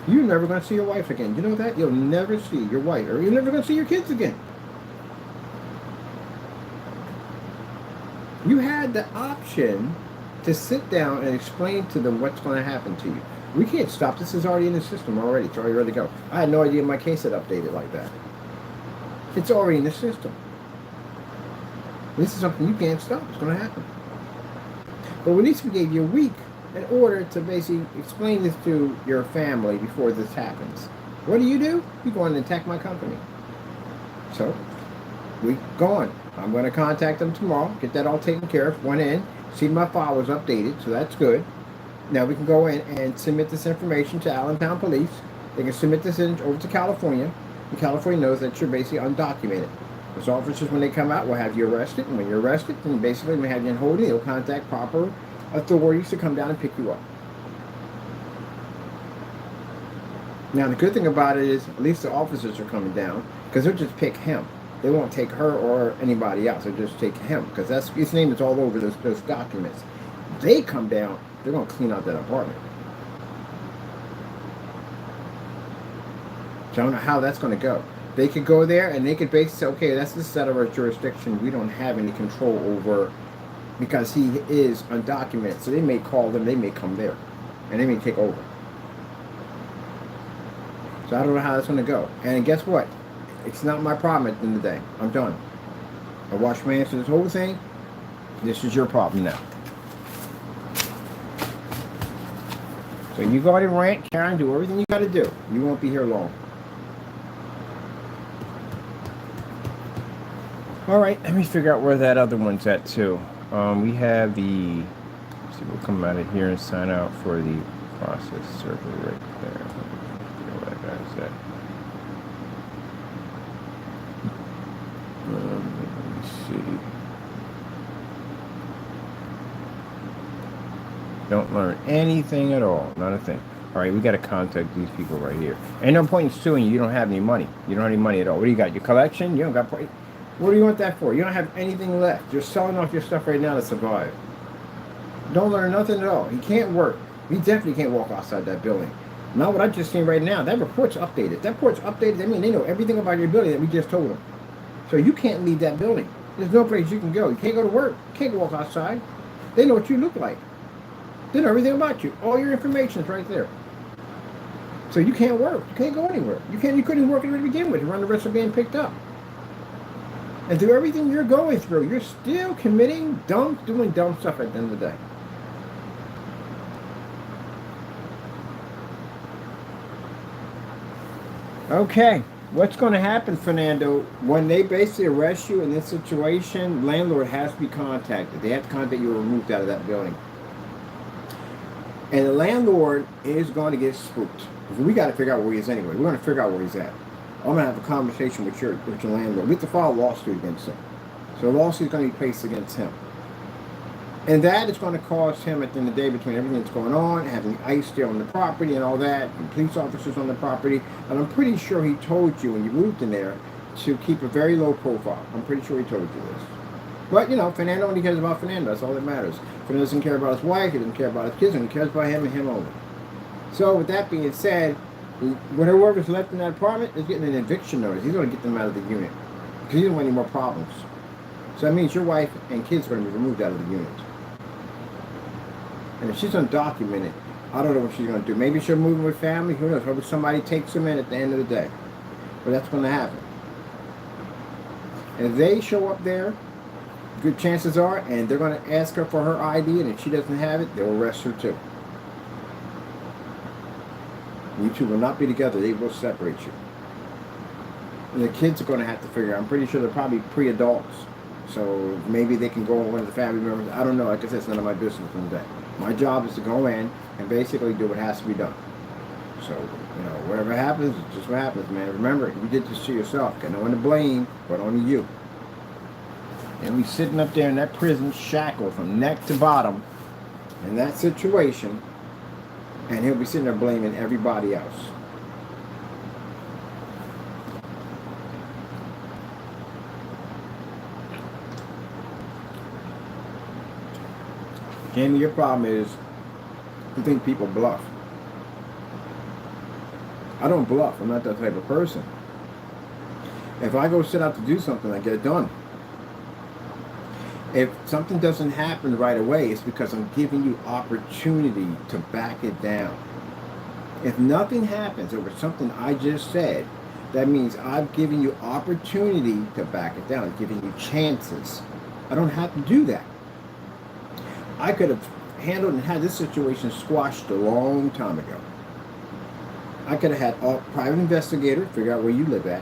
You're never going to see your wife again. You know that? You'll never see your wife, or you're never going to see your kids again. You had the option to sit down and explain to them what's going to happen to you. We can't stop. This is already in the system already. It's already ready to go. I had no idea my case had updated like that. It's already in the system. This is something you can't stop. It's going to happen. But at least we gave you a week in order to basically explain this to your family before this happens. What do? You go in and attack my company. So, we gone. I'm going to contact them tomorrow, get that all taken care of. Went in, see my file was updated, so that's good. Now we can go in and submit this information to Allentown Police. They can submit this in over to California, and California knows that you're basically undocumented. Those officers, when they come out, will have you arrested, and when you're arrested, then basically we have you in holding. They'll contact proper authorities to come down and pick you up. Now the good thing about it is, at least the officers are coming down, because they'll just pick him. They won't take her or anybody else. They'll just take him, because that's his name is all over those documents. They come down, they're going to clean out that apartment. So I don't know how that's going to go. They could go there and they could basically say, okay, that's the set of our jurisdiction. We don't have any control over, because he is undocumented. So they may call them, they may come there, and they may take over. So I don't know how that's going to go. And guess what? It's not my problem at the end of the day. I'm done. I washed my hands of this whole thing. This is your problem now. So you go out and rant, Karen, do everything you got to do. You won't be here long. All right, let me figure out where that other one's at too. We have the, let's see, we'll come out of here and sign out for the process server right there. Where that guy's at. Let me see. Don't learn anything at all, not a thing. All right, we got to contact these people right here. Ain't no point in suing you. You don't have any money. You don't have any money at all. What do you got? Your collection? You don't got. What do you want that for? You don't have anything left. You're selling off your stuff right now to survive. Don't learn nothing at all. He can't work. He definitely can't walk outside that building. Not what I just seen right now. That report's updated. That report's updated. I mean, they know everything about your building that we just told them. So you can't leave that building. There's no place you can go. You can't go to work. You can't walk outside. They know what you look like. They know everything about you. All your information is right there. So you can't work. You can't go anywhere. You couldn't work anywhere to begin with. You run the risk of being picked up. And through everything you're going through, you're still doing dumb stuff at the end of the day. Okay, what's going to happen, Fernando, when they basically arrest you in this situation, landlord has to be contacted. They have to contact you or removed out of that building. And the landlord is going to get spooked. We got to figure out where he is anyway. We're going to figure out where he's at. I'm going to have a conversation with your landlord. We have to file a lawsuit against him. So a lawsuit is going to be placed against him. And that is going to cost him, at the end of the day, between everything that's going on, having ICE there on the property and all that, and police officers on the property. And I'm pretty sure he told you when you moved in there to keep a very low profile. I'm pretty sure he told you this. But, you know, Fernando only cares about Fernando. That's all that matters. Fernando doesn't care about his wife. He doesn't care about his kids. He cares about him and him only. So, with that being said, whoever's left in that apartment is getting an eviction notice. He's going to get them out of the unit because he doesn't want any more problems. So that means your wife and kids are going to be removed out of the unit. And if she's undocumented, I don't know what she's going to do. Maybe she'll move in with family. Who knows? Maybe somebody takes them in at the end of the day. But that's going to happen. And if they show up there, good chances are, and they're going to ask her for her ID, and if she doesn't have it, they'll arrest her too. You two will not be together. They will separate you. And the kids are going to have to figure out. I'm pretty sure they're probably pre-adults. So maybe they can go on one of the family members. I don't know. Like I said, it's none of my business in the day. My job is to go in and basically do what has to be done. So, you know, whatever happens, it's just what happens, man. Remember, you did this to yourself. Got no one to blame, but only you. And we sitting up there in that prison shackled from neck to bottom in that situation, and he'll be sitting there blaming everybody else. Jaime, your problem is you think people bluff. I don't bluff. I'm not that type of person. If I go set out to do something, I get it done. If something doesn't happen right away, it's because I'm giving you opportunity to back it down. If nothing happens over something I just said, that means I've given you opportunity to back it down. I'm giving you chances. I don't have to do that. I could have handled and had this situation squashed a long time ago. I could have had a private investigator figure out where you live at.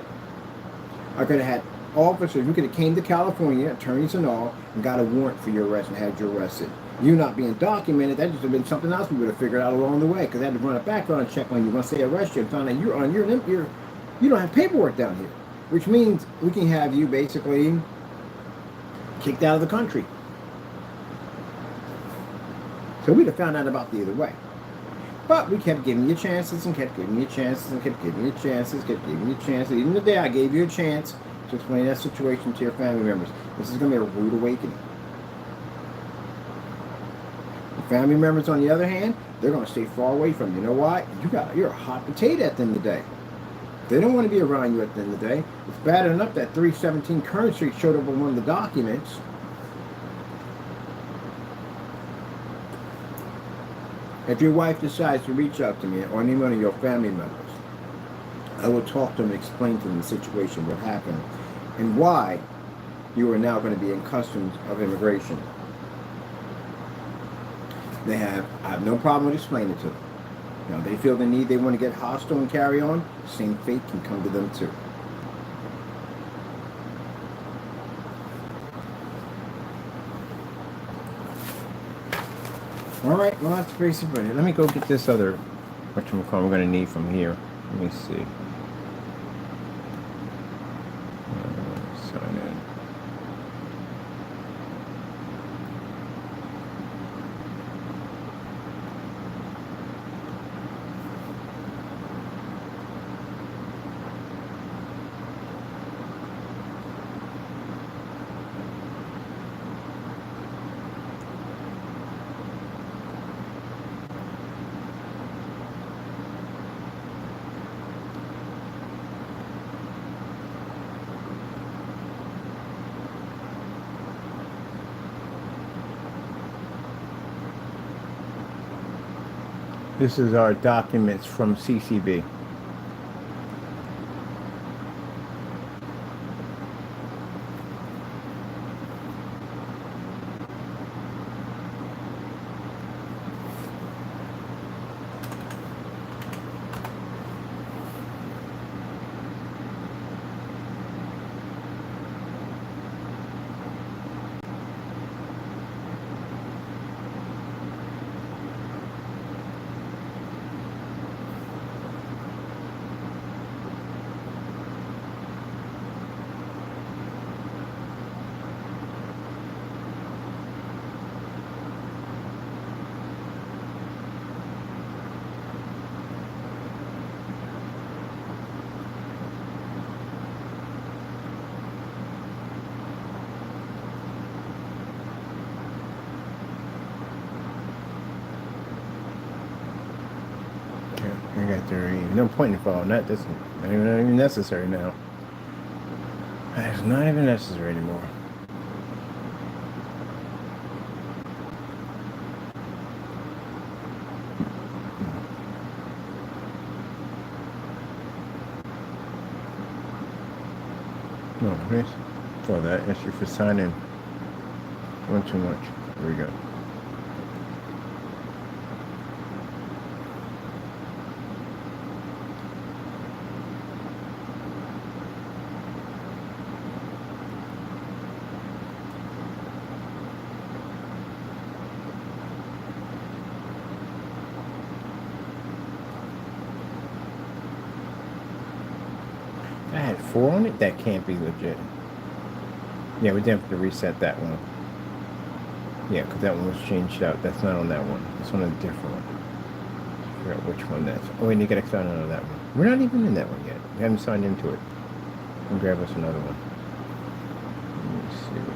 I could have had officers who could have came to California, attorneys and all, and got a warrant for your arrest and had you arrested. You not being documented, that just would have been something else we would have figured out along the way, because they had to run a background check on you once they arrest you and found out you don't have paperwork down here, which means we can have you basically kicked out of the country. So we'd have found out about the other way. But we kept giving you chances and kept giving you chances and kept giving you chances, kept giving you chances. Even the day I gave you a chance to explain that situation to your family members. This is going to be a rude awakening. The family members, on the other hand, they're going to stay far away from you. You know why? You're a hot potato at the end of the day. They don't want to be around you at the end of the day. It's bad enough that 317 Current Street showed up on one of the documents. If your wife decides to reach out to me or any one of your family members, I will talk to them and explain to them the situation, what happened, and why you are now going to be in customs of immigration. I have no problem with explaining it to them. Now, they feel the need, they want to get hostile and carry on, same fate can come to them too. Alright, well that's basically it. Let me go get this other, whatchamacallit, we're going to need from here. Let me see. Sign in. This is our documents from CCB. I got there. No point in following that. That's not even necessary now. It's not even necessary anymore. No, nice. For that, ask you for signing. One too much. There we go. I had 4 on it? That can't be legit. Yeah, we didn't have to reset that one. Yeah, because that one was changed out. That's not on that one. It's on a different one. I forgot which one that's. Oh, and you gotta sign into that one. We're not even in that one yet. We haven't signed into it. And grab us another one. Let me see.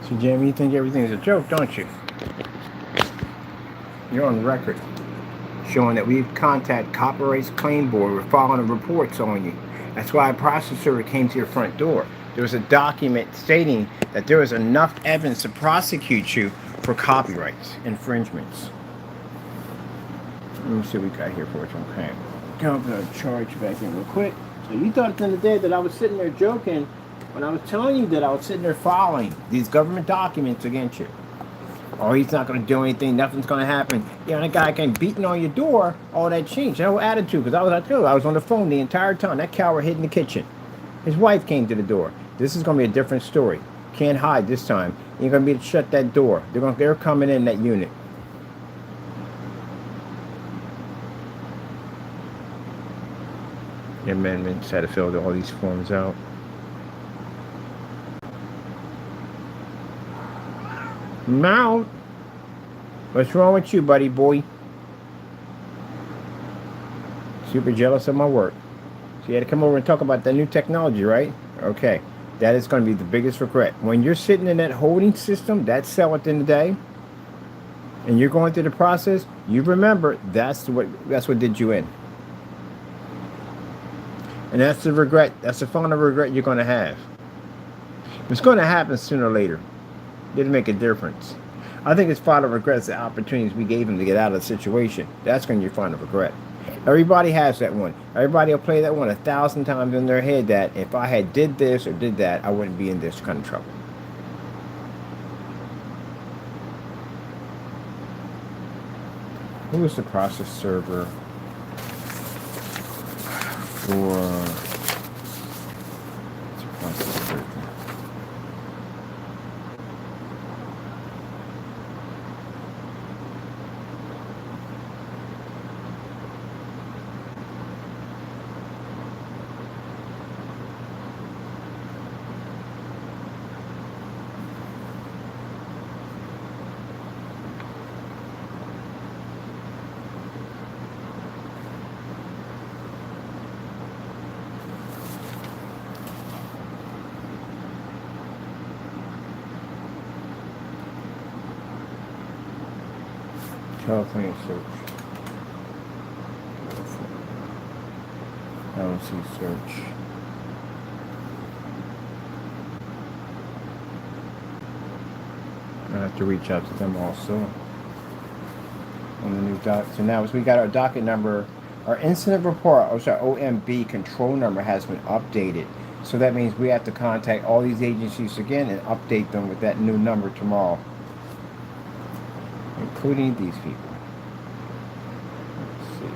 So, Jamie, you think everything's a joke, don't you? You're on record showing that we've contacted Copyrights Claim Board. We're filing reports on you. That's why a processor came to your front door. There was a document stating that there was enough evidence to prosecute you for copyrights infringements. Let me see what we got here for you. Okay. I'm going to charge back in real quick. So you thought at the end of the day that I was sitting there joking when I was telling you that I was sitting there filing these government documents against you. Oh, he's not going to do anything. Nothing's going to happen. Yeah, and a guy came beating on your door. All that changed. That whole attitude. Because I was on the phone the entire time. That coward hid in the kitchen. His wife came to the door. This is going to be a different story. Can't hide this time. You're going to be able to shut that door. They're coming in that unit. The amendments had to fill all these forms out. Mount, what's wrong with you, buddy boy? Super jealous of my work. So you had to come over and talk about that new technology, right? Okay. That is going to be the biggest regret. When you're sitting in that holding system, that cell at the end of the day, and you're going through the process, you remember that's what did you in. And that's the regret. That's the final regret you're going to have. It's going to happen sooner or later. It didn't make a difference. I think his final regret is the opportunities we gave him to get out of the situation. That's going to be your final regret. Everybody has that one. Everybody will play that one 1,000 times in their head that if I had did this or did that, I wouldn't be in this kind of trouble. Who is the process server for process server? California search. I don't see search. I have to reach out to them also on the new doc. So now as we got our docket number, our incident report, or sorry, OMB control number has been updated. So that means we have to contact all these agencies again and update them with that new number tomorrow, including these people. Let's see.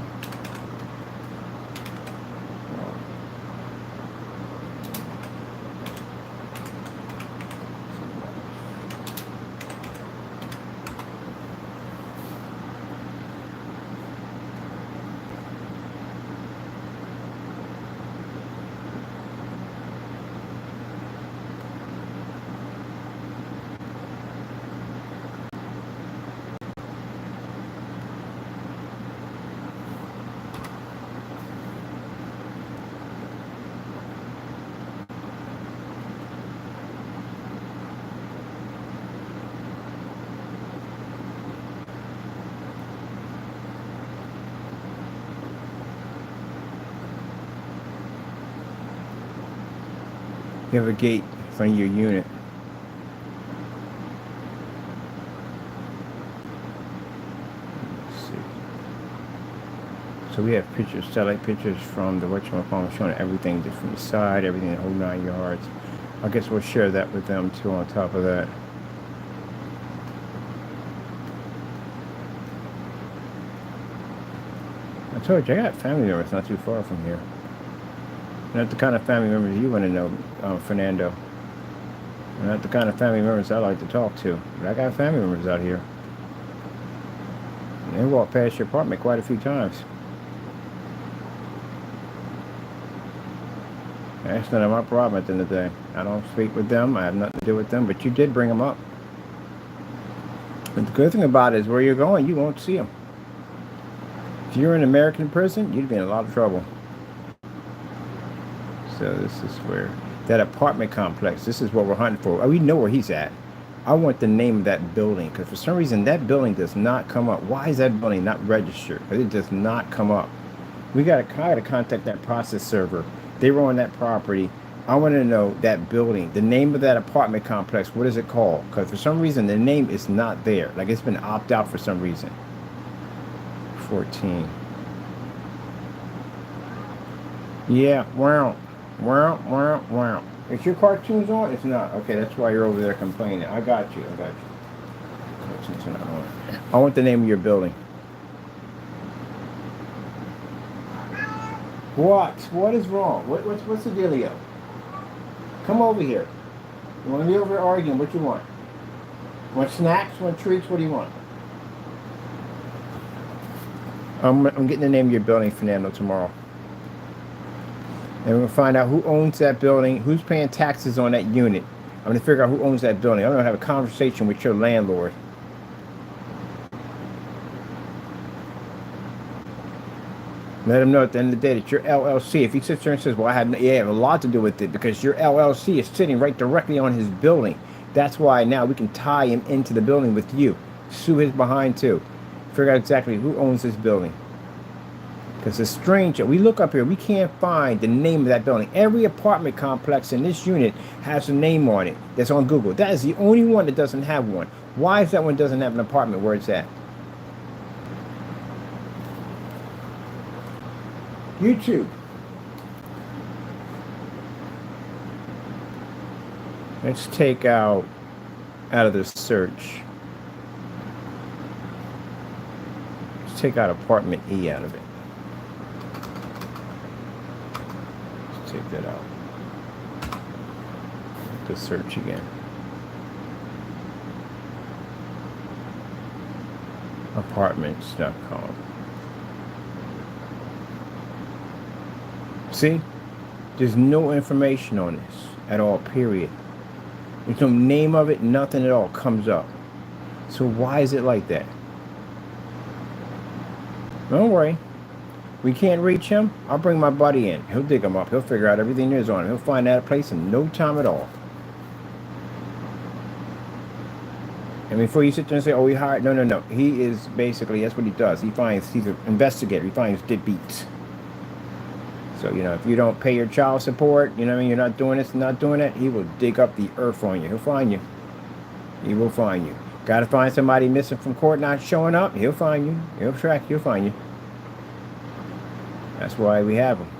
You have a gate in front of your unit. Let's see. So we have pictures, satellite pictures from the whatchamacallit, showing everything just from the side, everything the whole 9 yards. I guess we'll share that with them too on top of that. I told you, I got family members not too far from here. Not the kind of family members you want to know, Fernando. Not the kind of family members I like to talk to. But I got family members out here. And they walk past your apartment quite a few times. That's none of my problem at the end of the day. I don't speak with them. I have nothing to do with them. But you did bring them up. But the good thing about it is where you're going, you won't see them. If you're in American prison, you'd be in a lot of trouble. So this is where that apartment complex, this is what we're hunting for. We know where he's at. I want the name of that building because for some reason that building does not come up. Why is that building not registered? It does not come up. We gotta contact that process server. They were on that property. I want to know that building, the name of that apartment complex. What is it called? Because for some reason the name is not there. Like it's been opted out for some reason. 14. Yeah, wow. Wow. Is your cartoons on? It's not. Okay, that's why you're over there complaining. I got you. Cartoons are not on. I want the name of your building. What? What is wrong? What's the dealio? Come over here. You want to be over here arguing? What you want? Want snacks? Want treats? What do you want? I'm getting the name of your building, Fernando, tomorrow. we're going to find out who owns that building, who's paying taxes on that unit. I'm going to figure out who owns that building. I'm going to have a conversation with your landlord. Let him know at the end of the day that your LLC, if he sits there and says, well, I have a lot to do with it because your LLC is sitting right directly on his building. That's why now we can tie him into the building with you. Sue his behind too. Figure out exactly who owns this building. Because it's strange. We look up here, we can't find the name of that building. Every apartment complex in this unit has a name on it that's on Google. That is the only one that doesn't have one. Why is that one doesn't have an apartment where it's at? YouTube. Let's take out of the search. Let's take out apartment E out of it. Let's take that out. The search again. Apartments.com. See? There's no information on this at all, period. There's no name of it, nothing at all comes up. So why is it like that? Don't worry. We can't reach him. I'll bring my buddy in. He'll dig him up. He'll figure out everything there's on him. He'll find that place in no time at all. And before you sit there and say, oh, he hired... No. He is basically, that's what he does. He's an investigator. He finds deadbeats. So, if you don't pay your child support, you're not doing this and not doing that, he will dig up the earth on you. He'll find you. He will find you. Got to find somebody missing from court not showing up, he'll find you. He'll track you, he'll find you. That's why we have him.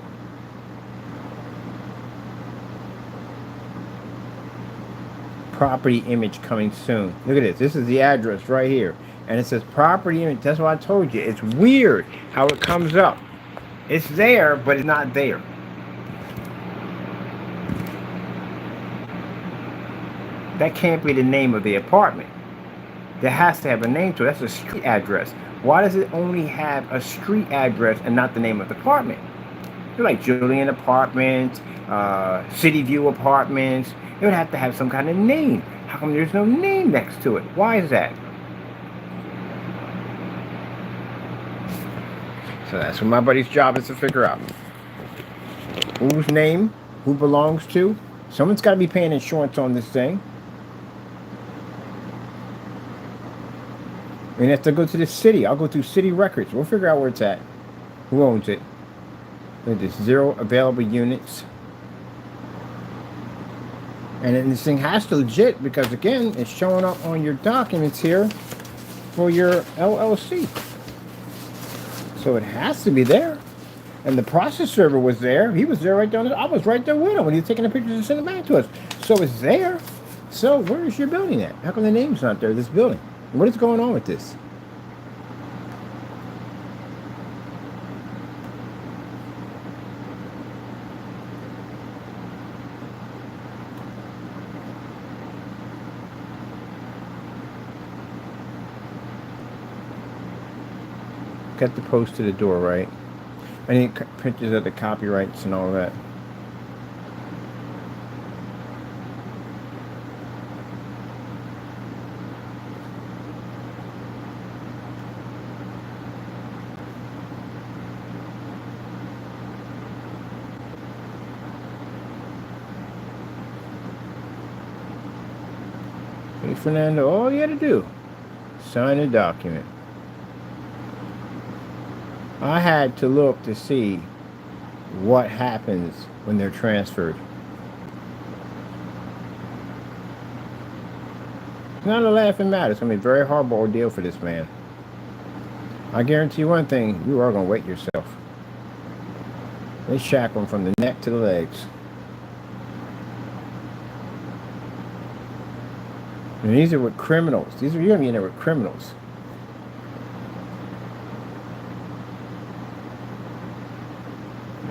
Property image coming soon. Look at this. This is the address right here. And it says property image. That's what I told you. It's weird how it comes up. It's there, but it's not there. That can't be the name of the apartment. That has to have a name to it. That's a street address. Why does it only have a street address and not the name of the apartment? They're like Julian Apartments, City View Apartments. It would have to have some kind of name. How come there's no name next to it? Why is that? So that's what my buddy's job is to figure out. Whose name, who belongs to. Someone's got to be paying insurance on this thing. And if to go to the city, I'll go through city records. We'll figure out where it's at. Who owns it? Look at this, 0 available units. And then this thing has to legit because, again, it's showing up on your documents here for your LLC. So it has to be there. And the process server was there. He was there right down there. I was right there with him when he was taking the pictures and sending them back to us. So it's there. So where is your building at? How come the name's not there, this building? What is going on with this? Got the post to the door, right? I need pictures of the copyrights and all that. Hey, Fernando, all you had to do, sign a document. I had to look to see what happens when they're transferred. It's not a laughing matter. It's going to be a very horrible ordeal for this man. I guarantee you one thing, you are going to wet yourself. They shackle him from the neck to the legs. And these are with criminals. You're going to be in there with criminals.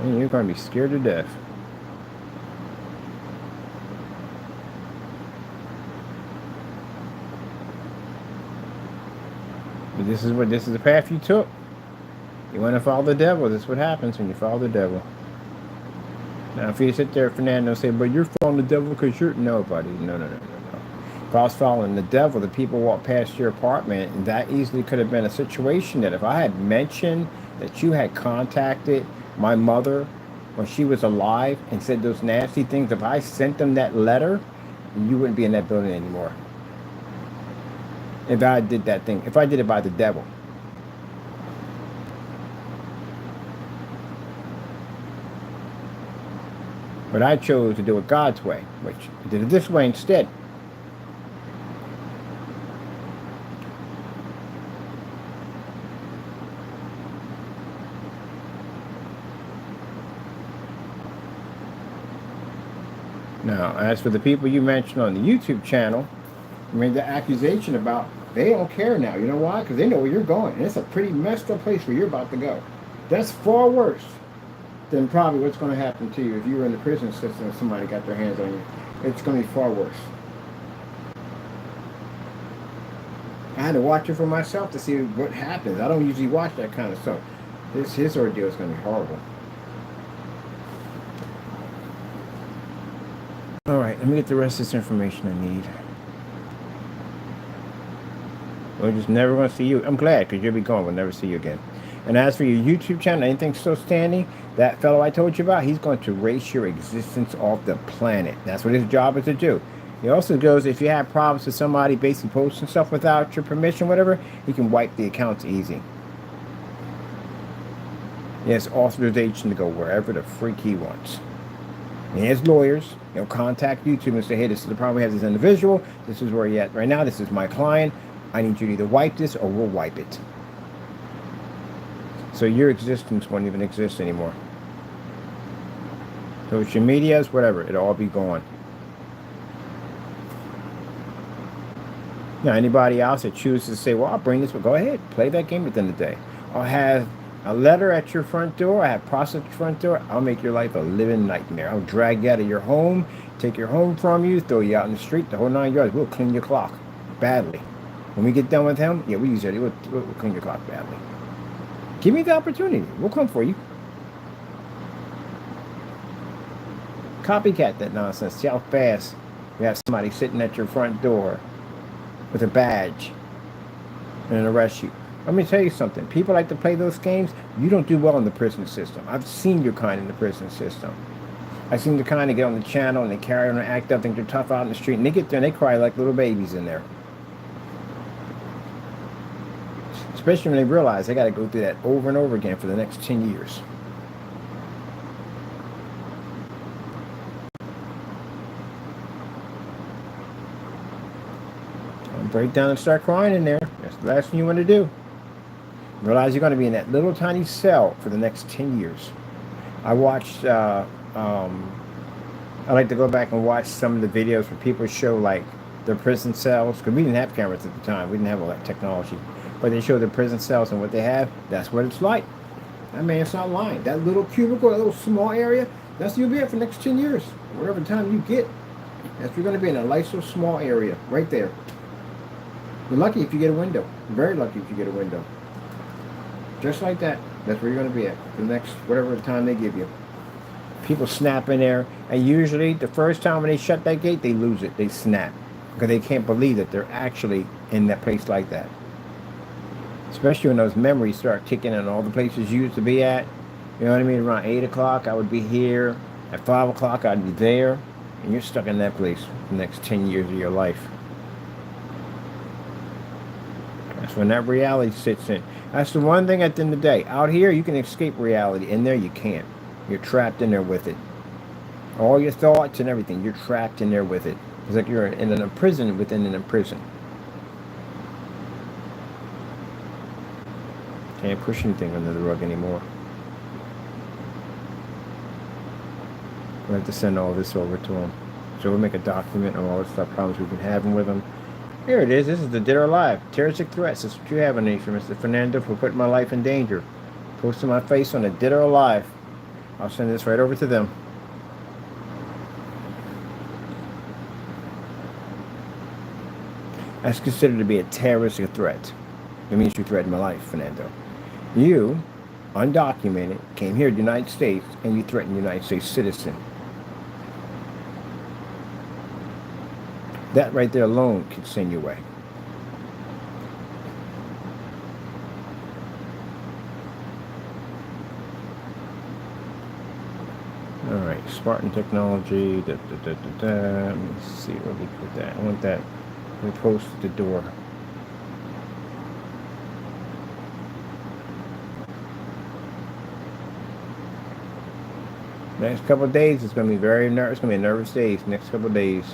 And you're going to be scared to death. But this is the path you took. You want to follow the devil. This is what happens when you follow the devil. Now, if you sit there, Fernando, and say, but you're following the devil because you're... No, buddy. No, no, no, no, no. If I was following the devil, the people walk past your apartment, and that easily could have been a situation that if I had mentioned that you had contacted my mother when she was alive and said those nasty things, if I sent them that letter, you wouldn't be in that building anymore. If I did that thing, if I did it by the devil. But I chose to do it God's way, which I did it this way instead. Now, as for the people you mentioned on the YouTube channel, I mean, the accusation about they don't care now. You know why? Because they know where you're going. And it's a pretty messed up place where you're about to go. That's far worse than probably what's going to happen to you if you were in the prison system and somebody got their hands on you. It's going to be far worse. I had to watch it for myself to see what happens. I don't usually watch that kind of stuff. His ordeal is going to be horrible. All right, let me get the rest of this information I need. We're just never going to see you. I'm glad, because you'll be gone. We'll never see you again. And as for your YouTube channel, anything still standing, that fellow I told you about, he's going to erase your existence off the planet. That's what his job is to do. He also goes, if you have problems with somebody basically posting stuff without your permission, whatever, he can wipe the accounts easy. He has authorization to go wherever the freak he wants. He has lawyers. He'll contact YouTube and say, hey, this is the problem we have with this individual. This is where you're at right now. This is my client. I need you to either wipe this or we'll wipe it. So your existence won't even exist anymore. Social medias, whatever, it'll all be gone. Now, anybody else that chooses to say, well, I'll bring this, but go ahead, play that game at the end of the day. I'll have a letter at your front door. I have process at your front door. I'll make your life a living nightmare. I'll drag you out of your home, take your home from you, throw you out in the street, the whole 9 yards. We'll clean your clock badly. When we get done with him, yeah, we use it. We'll clean your clock badly. Give me the opportunity. We'll come for you. Copycat that nonsense. See how fast you have somebody sitting at your front door with a badge and arrest you. Let me tell you something. People like to play those games. You don't do well in the prison system. I've seen your kind in the prison system. I've seen the kind that get on the channel and they carry on and act up, think they're tough out in the street, and they get there and they cry like little babies in there. Especially when they realize they got to go through that over and over again for the next 10 years. Break down and start crying in there. That's the last thing you want to do. Realize you're going to be in that little tiny cell for the next 10 years. I watched, I like to go back and watch some of the videos where people show like their prison cells, because we didn't have cameras at the time. We didn't have all that technology. But they show the prison cells and what they have. That's what it's like. I mean, it's not lying. That little cubicle, that little small area, that's what you'll be at for the next 10 years. Whatever time you get, that's you're going to be in a nice little small area right there. You're lucky if you get a window. Very lucky if you get a window. Just like that. That's where you're going to be at for the next whatever time they give you. People snap in there, and usually the first time when they shut that gate, they lose it. They snap because they can't believe that they're actually in that place like that. Especially when those memories start kicking in, all the places you used to be at. You know what I mean? Around 8 o'clock, I would be here. At 5 o'clock, I'd be there. And you're stuck in that place for the next 10 years of your life. That's when that reality sits in. That's the one thing at the end of the day. Out here, you can escape reality. In there, you can't. You're trapped in there with it. All your thoughts and everything, you're trapped in there with it. It's like you're in a prison within an prison. Can't push anything under the rug anymore. We'll have to send all this over to them. So we'll make a document on all the stuff, problems we've been having with them. Here it is. This is the Dead or Alive. Terroristic threats. That's what you have underneath for Mr. Fernando for putting my life in danger. Posting my face on the Dead or Alive. I'll send this right over to them. That's considered to be a terroristic threat. It means you threatened my life, Fernando. You, undocumented, came here to the United States and you threatened a United States citizen. That right there alone could send you away. All right, Spartan Technology. Let me see where we put that. I want that. We posted the door. Next couple of days, it's going to be very nervous. It's going to be a nervous days. Next couple of days.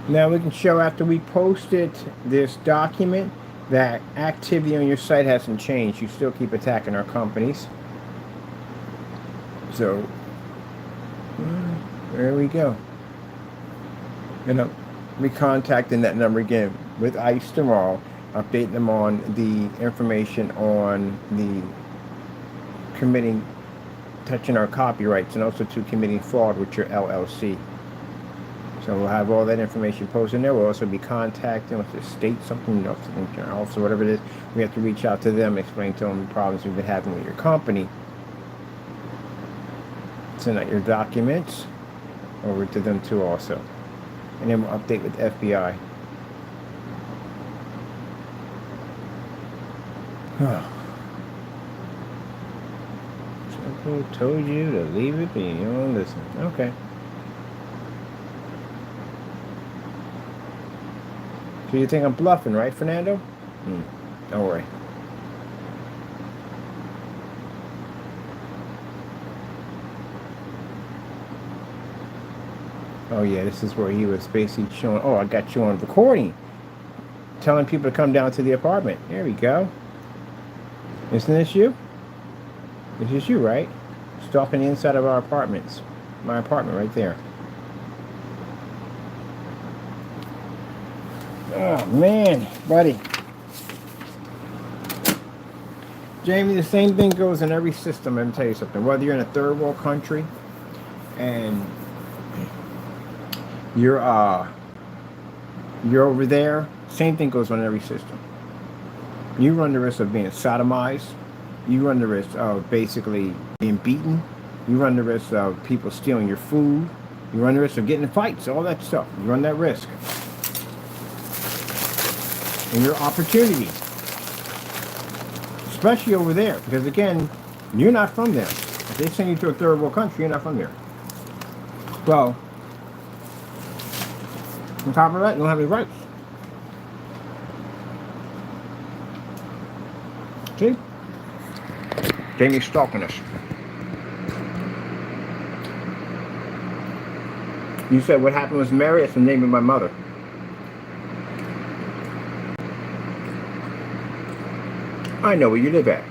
Now we can show after we posted this document that activity on your site hasn't changed. You still keep attacking our companies. So there we go. And I'll be contacting that number again with ICE tomorrow, updating them on the information on the committing, touching our copyrights, and also to committing fraud with your LLC. So we'll have all that information posted in there. We'll also be contacting with the state, something else, also whatever it is. We have to reach out to them, explain to them the problems we've been having with your company. Send out your documents over to them too also. And then we'll update with the FBI. Simple told you to leave it, but you don't listen. Okay. So you think I'm bluffing, right, Fernando? Don't worry. Oh yeah, this is where he was basically showing, oh, I got you on recording. Telling people to come down to the apartment. There we go. Isn't this you? This is you, right? Stalking the inside of our apartments. My apartment right there. Oh man, buddy. Jamie, the same thing goes in every system. Let me tell you something. Whether you're in a third world country and you're over there, same thing goes on in every system. You run the risk of being sodomized. You run the risk of basically being beaten. You run the risk of people stealing your food. You run the risk of getting in fights, all that stuff. You run that risk. And your opportunity. Especially over there. Because again, you're not from there. If they send you to a third world country, you're not from there. Well, on top of that, you don't have any rights. See? Jamie's stalking us. You said what happened was Mary? It's the name of my mother. I know where you live at.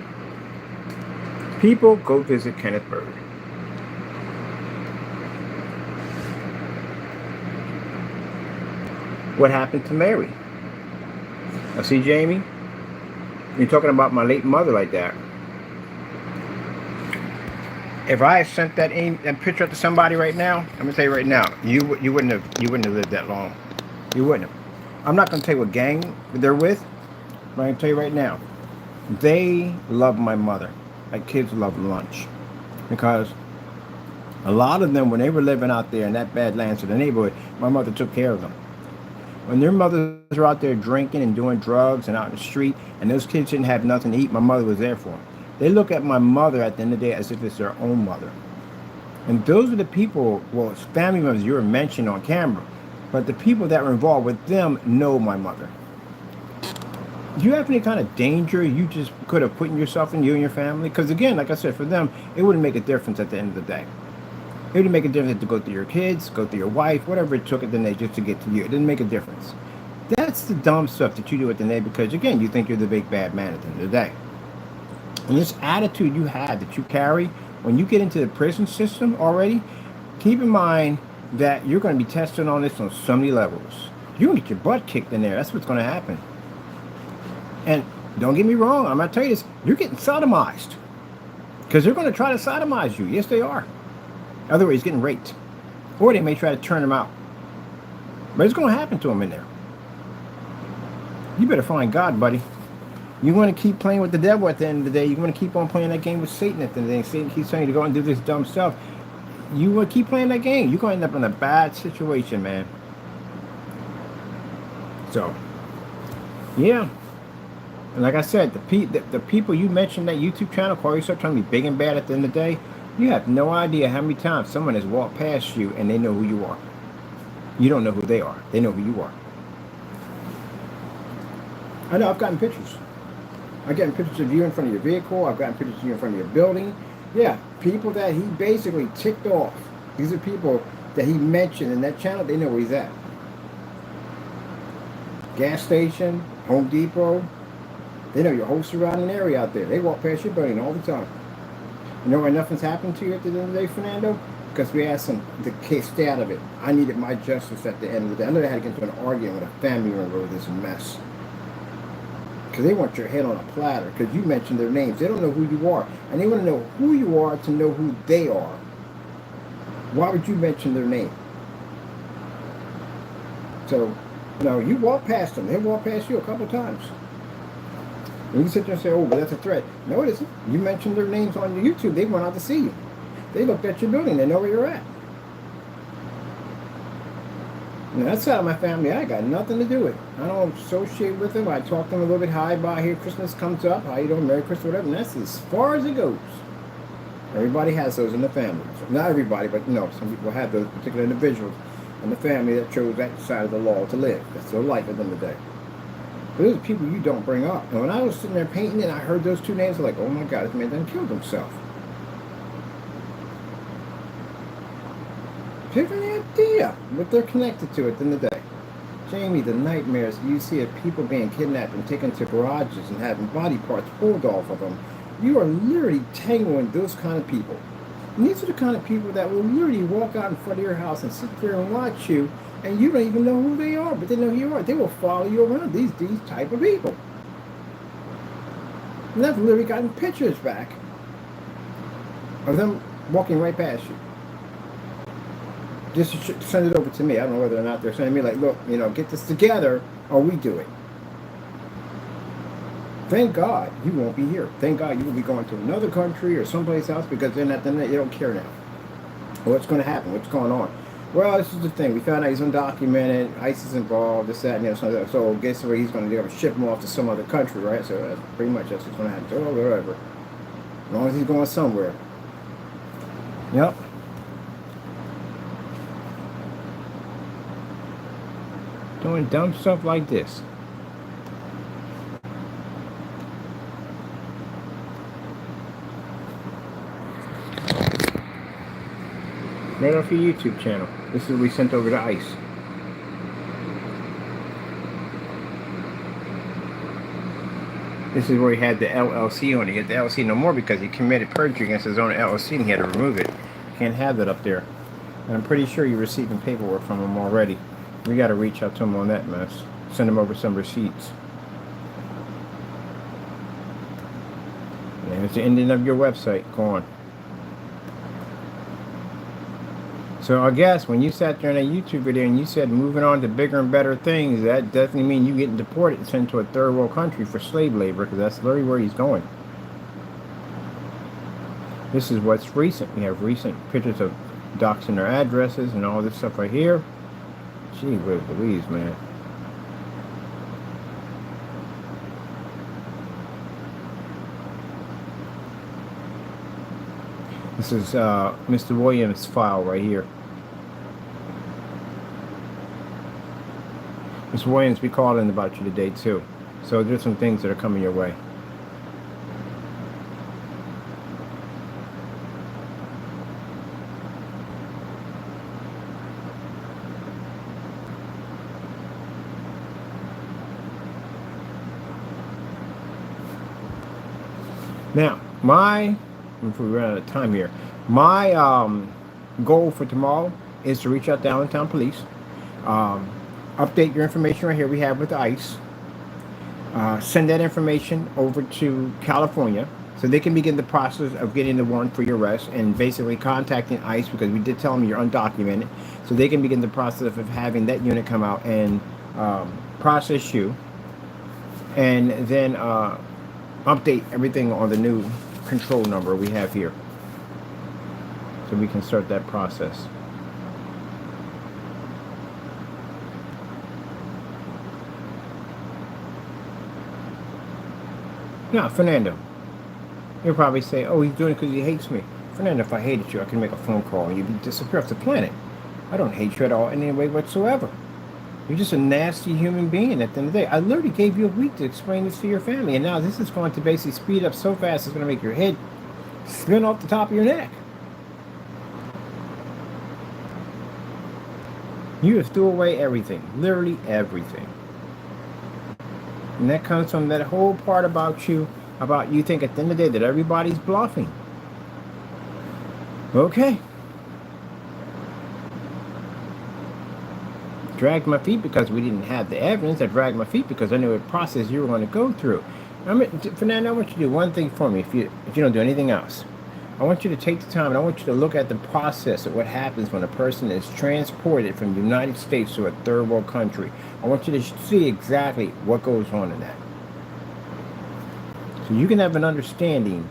People, go visit Kenneth Bird. What happened to Mary? Now see, Jamie, you're talking about my late mother like that. If I had sent that picture up to somebody right now, I'm gonna tell you right now, you wouldn't have lived that long. You wouldn't have. I'm not gonna tell you what gang they're with, but I can tell you right now, they love my mother like kids love lunch, because a lot of them, when they were living out there in that bad lands of the neighborhood, my mother took care of them. When their mothers were out there drinking and doing drugs and out in the street, and those kids didn't have nothing to eat, my mother was there for them. They look at my mother at the end of the day as if it's their own mother. And those are the people, well, it's family members you were mentioned on camera, but the people that were involved with them know my mother. Do you have any kind of danger you just could have put yourself in, you and your family? Because again, like I said, for them, it wouldn't make a difference at the end of the day. It wouldn't make a difference to go through your kids, go through your wife, whatever it took at the end just to get to you. It didn't make a difference. That's the dumb stuff that you do at the end because, again, you think you're the big bad man at the end of the day. And this attitude you have that you carry, when you get into the prison system already, keep in mind that you're going to be tested on this on so many levels. You're going to get your butt kicked in there. That's what's going to happen. And don't get me wrong, I'm going to tell you this, you're getting sodomized. Because they're going to try to sodomize you. Yes, they are. Otherwise, getting raped. Or they may try to turn them out. But it's going to happen to them in there. You better find God, buddy. You want to keep playing with the devil at the end of the day. You want to keep on playing that game with Satan at the end of the day. Satan keeps saying to go and do this dumb stuff. You want to keep playing that game. You're going to end up in a bad situation, man. So, yeah. And like I said, the people you mentioned that YouTube channel call yourself trying to be big and bad at the end of the day, you have no idea how many times someone has walked past you and they know who you are. You don't know who they are. They know who you are. I know, I've gotten pictures. I've gotten pictures of you in front of your vehicle. I've gotten pictures of you in front of your building. Yeah, people that he basically ticked off. These are people that he mentioned in that channel. They know where he's at. Gas station, Home Depot. They know your whole surrounding area out there. They walk past your building all the time. You know why nothing's happened to you at the end of the day, Fernando? Because we asked them to stay out of it. I needed my justice at the end of the day. I know they had to get into an argument with a family member over this mess. Because they want your head on a platter. Because you mentioned their names. They don't know who you are. And they want to know who you are to know who they are. Why would you mention their name? So, no, you walk past them. They walk past you a couple times. And you can sit there and say, oh, but that's a threat. No, it isn't. You mentioned their names on your YouTube. They went out to see you. They looked at your building. They know where you're at. Now, that side of my family, I got nothing to do with it. I don't associate with them. I talk to them a little bit. Hi, bye, here, Christmas comes up. How you doing? Merry Christmas, whatever. And that's as far as it goes. Everybody has those in the family. Not everybody, but some people have those particular individuals in the family that chose that side of the law to live. That's their life at the end of the day. But those are people you don't bring up. And when I was sitting there painting and I heard those two names, I was like, oh my God, this man done killed himself. Do you have any idea what they're connected to at the end of the day? Jaime, the nightmares you see of people being kidnapped and taken to garages and having body parts pulled off of them. You are literally tangling those kind of people. And these are the kind of people that will literally walk out in front of your house and sit there and watch you, and you don't even know who they are, but they know who you are. They will follow you around, these type of people. And I've literally gotten pictures back of them walking right past you. Just send it over to me. I don't know whether or not they're sending me like, look, get this together or we do it. Thank God you won't be here. Thank God you will be going to another country or someplace else, because then at the end you don't care now. What's going to happen? What's going on? Well, this is the thing. We found out he's undocumented. ICE is involved. This, that, and so guess what he's going to do? Ship him off to some other country, right? So that's pretty much what's going to happen. So whatever. As long as he's going somewhere. Yep. Doing dumb stuff like this. Right off your YouTube channel. This is what we sent over to ICE. This is where he had the LLC on it. He had the LLC no more because he committed perjury against his own LLC and he had to remove it. Can't have that up there. And I'm pretty sure you're receiving paperwork from him already. We got to reach out to him on that mess. Send him over some receipts. And it's the ending of your website. Go on. So I guess when you sat there in a YouTube video and you said moving on to bigger and better things, that definitely means you getting deported and sent to a third world country for slave labor, because that's literally where he's going. This is what's recent. We have recent pictures of doxing their addresses and all this stuff right here. Gee whiz Louise, man. This is Mr. Williams' file right here. Mr. Williams, we called in about you today too. So there's some things that are coming your way. Now, if we run out of time here, my goal for tomorrow is to reach out to Downtown Police, update your information right here we have with ICE, send that information over to California so they can begin the process of getting the warrant for your arrest and basically contacting ICE, because we did tell them you're undocumented, so they can begin the process of having that unit come out and process you and then update everything on the new control number we have here, so we can start that process. Now, Fernando, you'll probably say, oh, he's doing it because he hates me. Fernando, if I hated you, I could make a phone call and you'd disappear off the planet. I don't hate you at all in any way whatsoever. You're just a nasty human being at the end of the day. I literally gave you a week to explain this to your family, and now this is going to basically speed up so fast it's going to make your head spin off the top of your neck. You have threw away everything, literally everything. And that comes from that whole part about you think at the end of the day that everybody's bluffing. Okay. Dragged my feet because we didn't have the evidence. I dragged my feet because I knew what process you were going to go through. Fernando, I want you to do one thing for me if you don't do anything else. I want you to take the time and I want you to look at the process of what happens when a person is transported from the United States to a third world country. I want you to see exactly what goes on in that, so you can have an understanding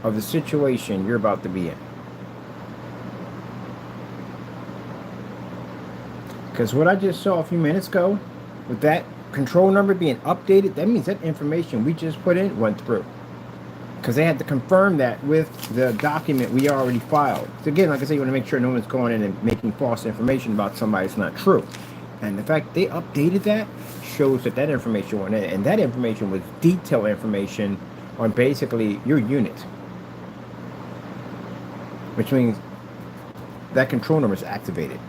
of the situation you're about to be in. Because what I just saw a few minutes ago, with that control number being updated, that means that information we just put in went through. Because they had to confirm that with the document we already filed. So again, like I said, you want to make sure no one's going in and making false information about somebody that's not true. And the fact they updated that shows that that information went in. And that information was detailed information on basically your unit. Which means that control number is activated.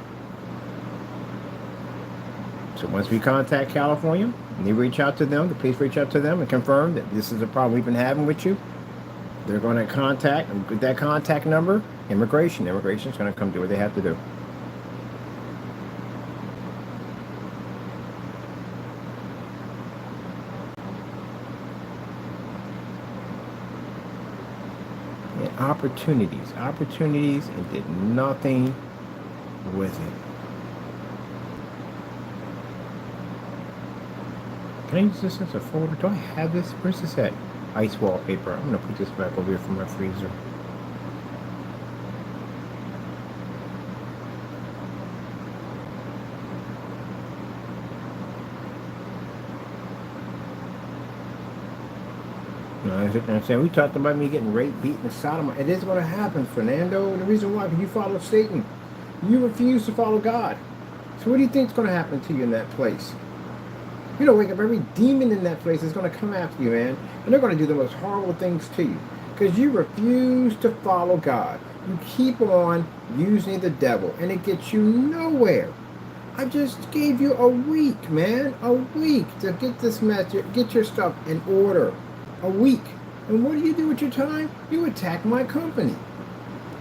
So once we contact California, and they reach out to them, the police reach out to them and confirm that this is a problem we've been having with you, they're going to contact, with that contact number, immigration. Immigration is going to come do what they have to do. And opportunities, and did nothing with it. Can I use this as a folder? Do I have this? Where's this at? Ice wallpaper. I'm going to put this back over here from my freezer. I'm saying, we talked about me getting raped, beaten, and sodomized. It is going to happen, Fernando. The reason why, because you follow Satan. You refuse to follow God. So what do you think is going to happen to you in that place? You know, wake up, every demon in that place is going to come after you, man. And they're going to do the most horrible things to you. Because you refuse to follow God. You keep on using the devil. And it gets you nowhere. I just gave you a week, man. A week to get this message, get your stuff in order. A week. And what do you do with your time? You attack my company.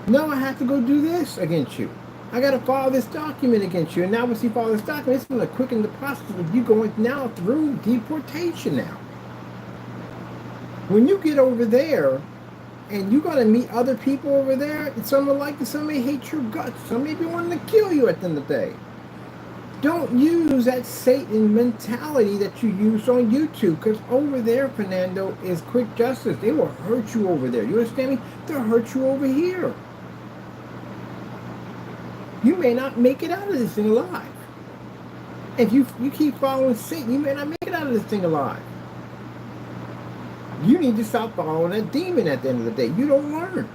Now I have to go do this against you. I got to file this document against you. And now once you file this document, it's going to quicken the process of you going now through deportation now. When you get over there, and you're going to meet other people over there, and some will like you, some may hate your guts, some may be wanting to kill you at the end of the day. Don't use that Satan mentality that you use on YouTube, because over there, Fernando, is quick justice. They will hurt you over there. You understand me? They'll hurt you over here. You may not make it out of this thing alive. If you keep following Satan, you may not make it out of this thing alive. You need to stop following that demon at the end of the day. You don't learn.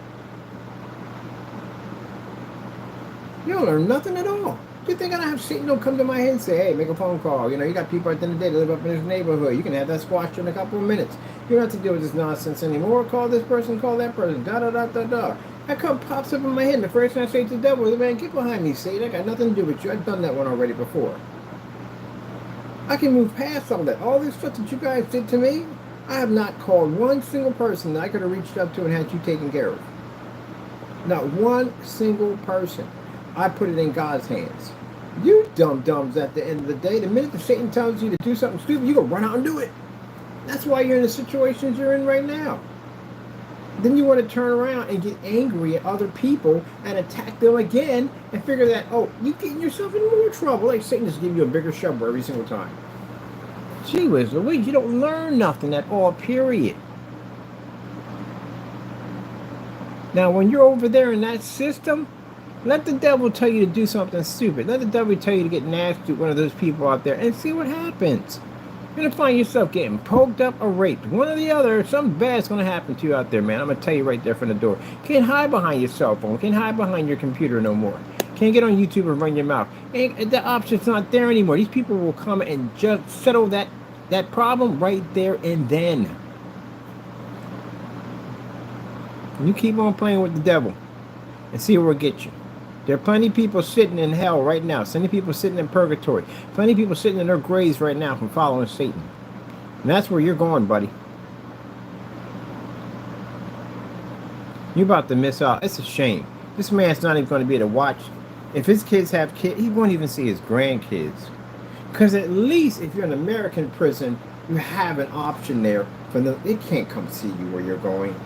You don't learn nothing at all. You think I have Satan don't come to my head and say, hey, make a phone call. You know, you got people at the end of the day that live up in this neighborhood. You can have that squashed in a couple of minutes. You don't have to deal with this nonsense anymore. Call this person, call that person, da-da-da-da-da. That pops up in my head, and the first thing I say to the devil is, man, get behind me, Satan. I got nothing to do with you. I've done that one already before. I can move past all that. All this stuff that you guys did to me, I have not called one single person that I could have reached up to and had you taken care of. Not one single person. I put it in God's hands. You dum-dums at the end of the day, the minute that Satan tells you to do something stupid, you go run out and do it. That's why you're in the situations you're in right now. Then you want to turn around and get angry at other people and attack them again and figure that, oh, you're getting yourself in more trouble. Like Satan just give you a bigger shovel every single time. Gee whiz Louise, you don't learn nothing at all, period. Now, when you're over there in that system, let the devil tell you to do something stupid. Let the devil tell you to get nasty with one of those people out there and see what happens. You're going to find yourself getting poked up or raped. One or the other, something bad's going to happen to you out there, man. I'm going to tell you right there from the door. Can't hide behind your cell phone. Can't hide behind your computer no more. Can't get on YouTube and run your mouth. The option's not there anymore. These people will come and just settle that problem right there and then. You keep on playing with the devil and see where it gets you. There are plenty of people sitting in hell right now. Plenty of people sitting in purgatory. Plenty of people sitting in their graves right now from following Satan. And that's where you're going, buddy. You're about to miss out. It's a shame. This man's not even going to be able to watch. If his kids have kids, he won't even see his grandkids. Because at least if you're in an American prison, you have an option there for them. They can't come see you where you're going.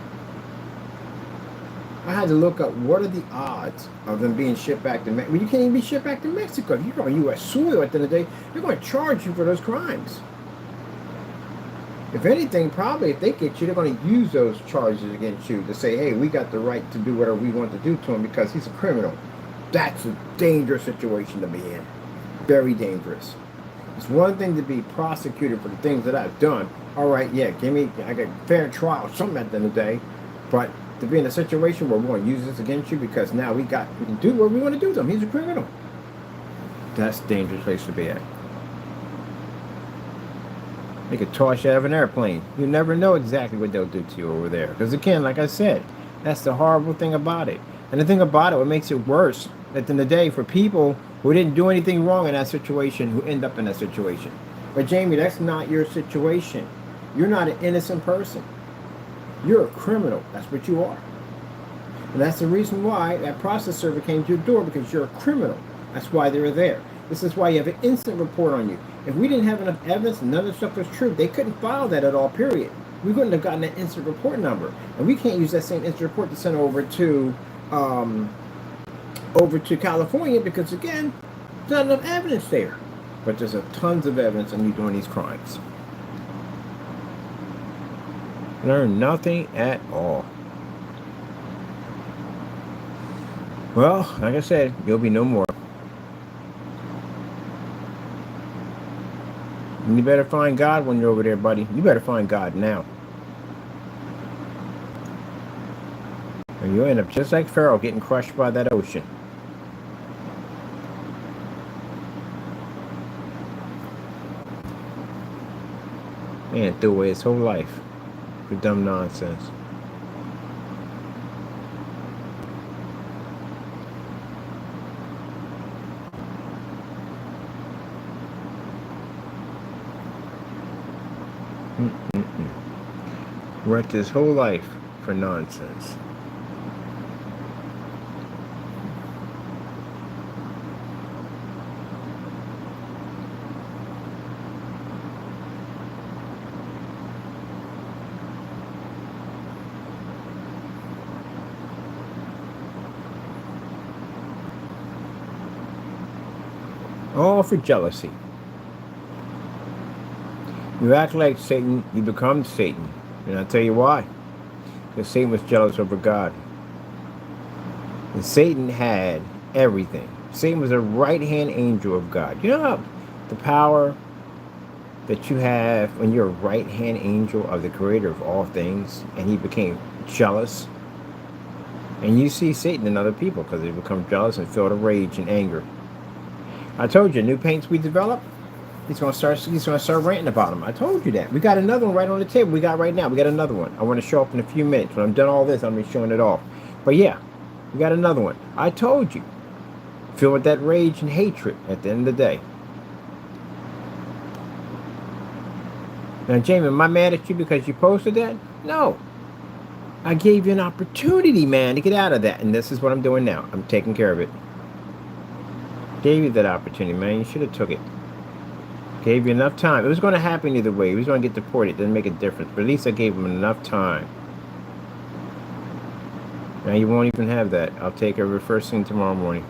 I had to look up what are the odds of them being shipped back to Mexico. Well, you can't even be shipped back to Mexico. If you're on U.S. soil at the end of the day, they're going to charge you for those crimes. If anything, probably if they get you, they're going to use those charges against you to say, hey, we got the right to do whatever we want to do to him because he's a criminal. That's a dangerous situation to be in. Very dangerous. It's one thing to be prosecuted for the things that I've done. All right, yeah, I got fair trial, something at the end of the day. But to be in a situation where we're going to use this against you because now we can do what we want to do to him. He's a criminal. That's a dangerous place to be at. They could toss you out of an airplane. You never know exactly what they'll do to you over there. Because again, like I said, that's the horrible thing about it. And the thing about it, what makes it worse, at the end of the day, for people who didn't do anything wrong in that situation, who end up in that situation. But Jamie, that's not your situation. You're not an innocent person. You're a criminal. That's what you are. And that's the reason why that process server came to your door, because you're a criminal. That's why they were there. This is why you have an instant report on you. If we didn't have enough evidence and none of the stuff was true, they couldn't file that at all, period. We couldn't have gotten that instant report number. And we can't use that same instant report to send over to California because, again, there's not enough evidence there. But there's tons of evidence on you doing these crimes. Learn nothing at all. Well, like I said, you'll be no more. And you better find God when you're over there, buddy. You better find God now. Or you'll end up just like Pharaoh, getting crushed by that ocean. Man threw away his whole life for dumb nonsense. Wrecked his whole life for nonsense. All for jealousy. You act like Satan, you become Satan. And I'll tell you why. Because Satan was jealous over God. And Satan had everything. Satan was a right-hand angel of God. You know how the power that you have when you're a right-hand angel of the creator of all things, and he became jealous? And you see Satan in other people because they become jealous and filled with rage and anger. I told you, new paints we develop, he's gonna start ranting about them. I told you that. We got another one right on the table. We got right now. We got another one. I want to show up in a few minutes. When I'm done all this, I'm gonna be showing it off. But yeah, we got another one. I told you. Filled with that rage and hatred at the end of the day. Now, Jaime, am I mad at you because you posted that? No. I gave you an opportunity, man, to get out of that. And this is what I'm doing now. I'm taking care of it. Gave you that opportunity, man. You should have took it. Gave you enough time. It was going to happen either way. He was going to get deported. It didn't make a difference. But at least I gave him enough time. Now you won't even have that. I'll take over first thing tomorrow morning.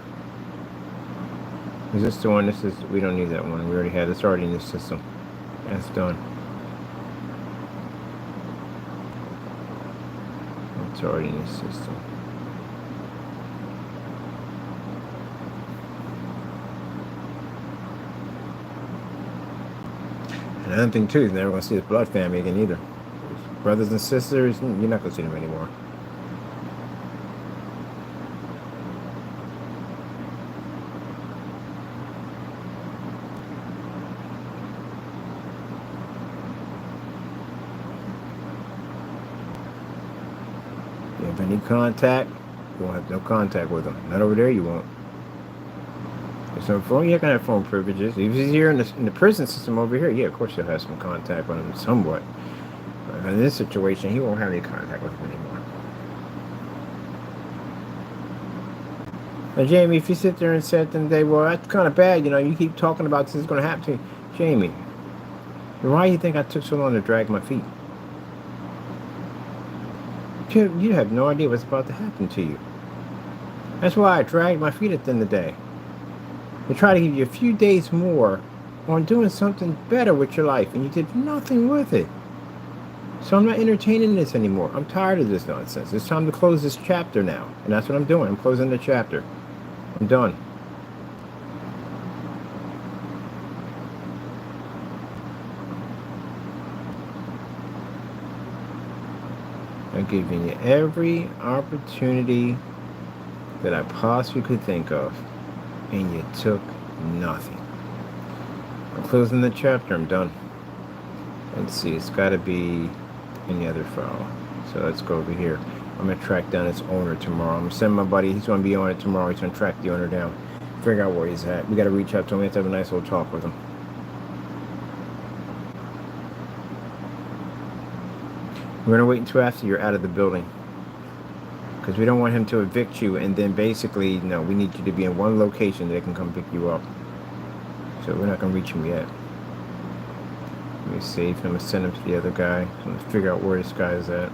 Is this the one? We don't need that one. We already had this already in the system. That's done. It's already in the system. And another thing too, he's never going to see his blood family again either. His brothers and sisters, you're not going to see them anymore. You have any contact, you won't have no contact with them. Not over there, you won't. So phone, you're gonna have phone privileges. If he's here in the prison system over here, yeah, of course you'll have some contact with him somewhat. But in this situation, he won't have any contact with him anymore. Now, Jamie, if you sit there and said today, well, that's kind of bad, you keep talking about this is going to happen to you. Jamie, why do you think I took so long to drag my feet? You have no idea what's about to happen to you. That's why I dragged my feet at the end of the day. To try to give you a few days more on doing something better with your life, and you did nothing with it. So I'm not entertaining this anymore. I'm tired of this nonsense. It's time to close this chapter now. And that's what I'm doing. I'm closing the chapter. I'm done. I'm giving you every opportunity that I possibly could think of, and you took nothing. I'm closing the chapter. I'm done. Let's see. It's got to be in the other file. So let's go over here. I'm going to track down its owner tomorrow. I'm going to send my buddy. He's going to be on it tomorrow. He's going to track the owner down. Figure out where he's at. We got to reach out to him. We have to have a nice little talk with him. We're going to wait until after you're out of the building, because we don't want him to evict you and then basically, no, we need you to be in one location that they can come pick you up. So we're not going to reach him yet. Let me save him and send him to the other guy. I'm going to figure out where this guy is at.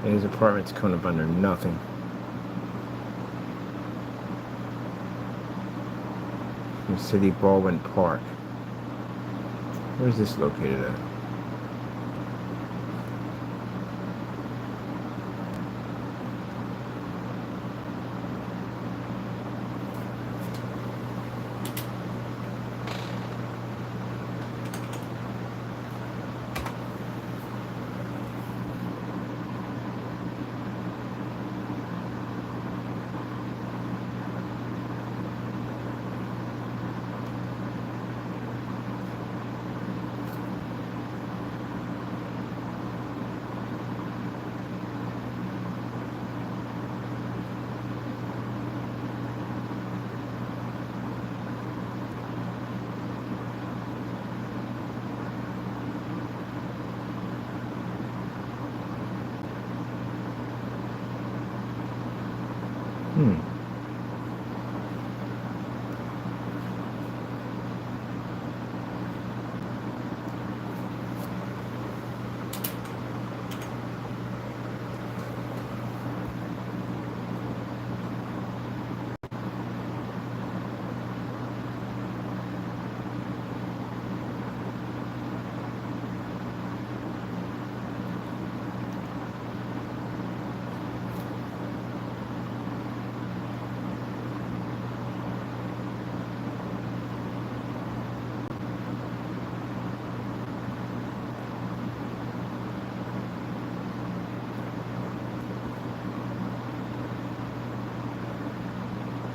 And his apartment's coming up under nothing. In City Baldwin Park. Where's this located at?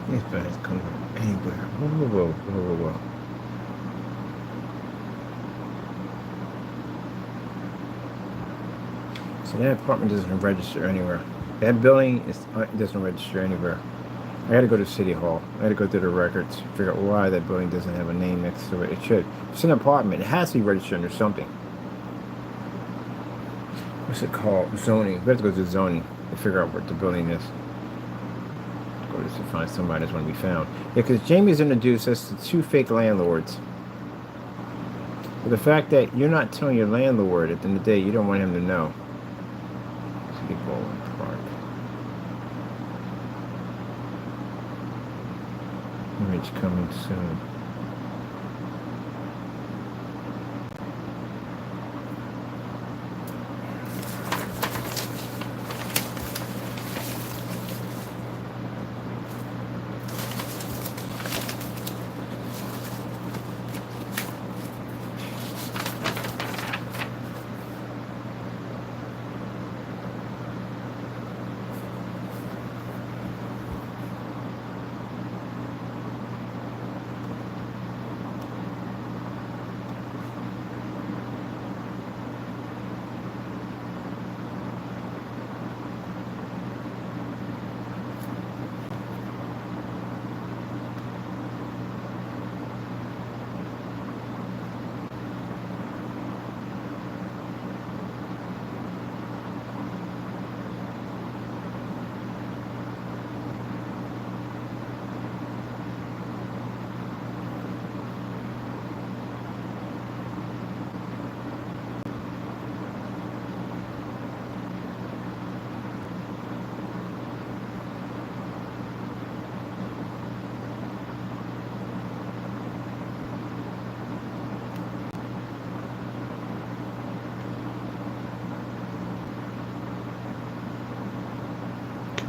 These guys come from anywhere. Whoa. So that apartment doesn't register anywhere. That building doesn't register anywhere. I gotta go to City Hall. I gotta go through the records, figure out why that building doesn't have a name next to it. It should. It's an apartment. It has to be registered under something. What's it called? Zoning. We have to go to zoning to figure out what the building is. Go just to find somebody that's going to be found. Yeah, because Jamie's introduced us to two fake landlords. But the fact that you're not telling your landlord at the end of the day, you don't want him to know. City Baldwin Park. Image coming soon.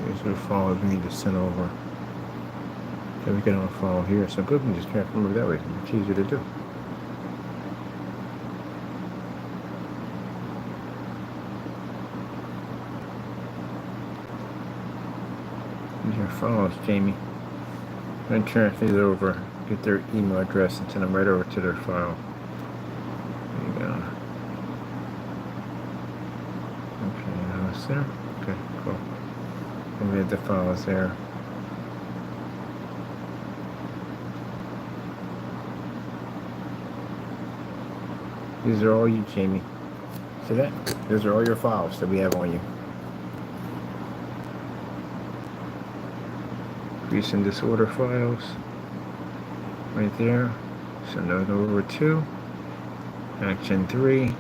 These are the files we need to send over. So we get on a file here. So good, we can just transfer them over that way. It's easier to do. These are files, Jamie. I'm going to transfer these over, get their email address, and send them right over to their file. There you go. Okay, now it's there. Okay, cool. And we have the files there. These are all you, Jamie. See that? Those are all your files that we have on you. Increase and disorder files. Right there. Send those over to Action 3.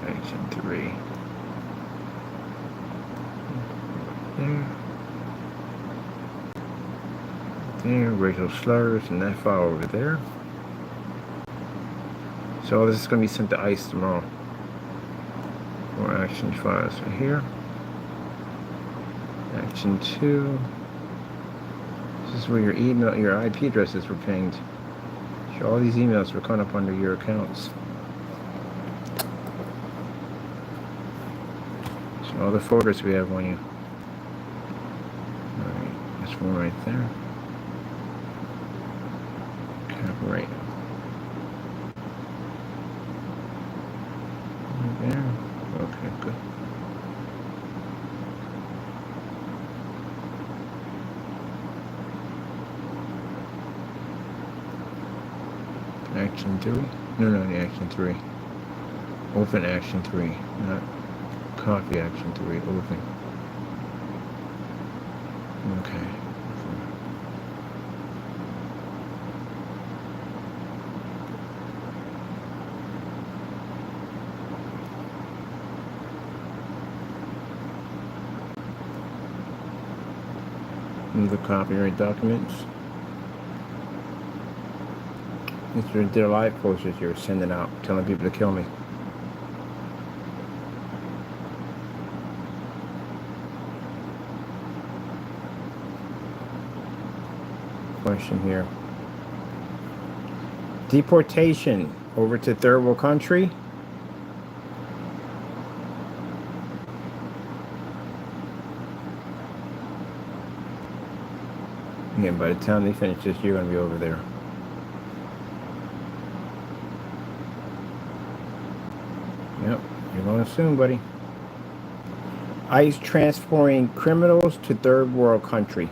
Action 3. There. There. Racial slurs and that file over there. So this is going to be sent to ICE tomorrow. More action files right here. Action 2. This is where your email, your IP addresses were pinged. So all these emails were coming up under your accounts. So all the photos we have on you. Alright, that's one right there. Copyright. There. Okay, good. Action 3? No, the Action 3. Open Action 3, not copy Action 3. Open. Okay. The copyright documents. These are their live posters you're sending out, telling people to kill me. Question here. Deportation over to third world country. Again, by the time they finish this, you're going to be over there. Yep, you're going soon, buddy. ICE transferring criminals to third world country.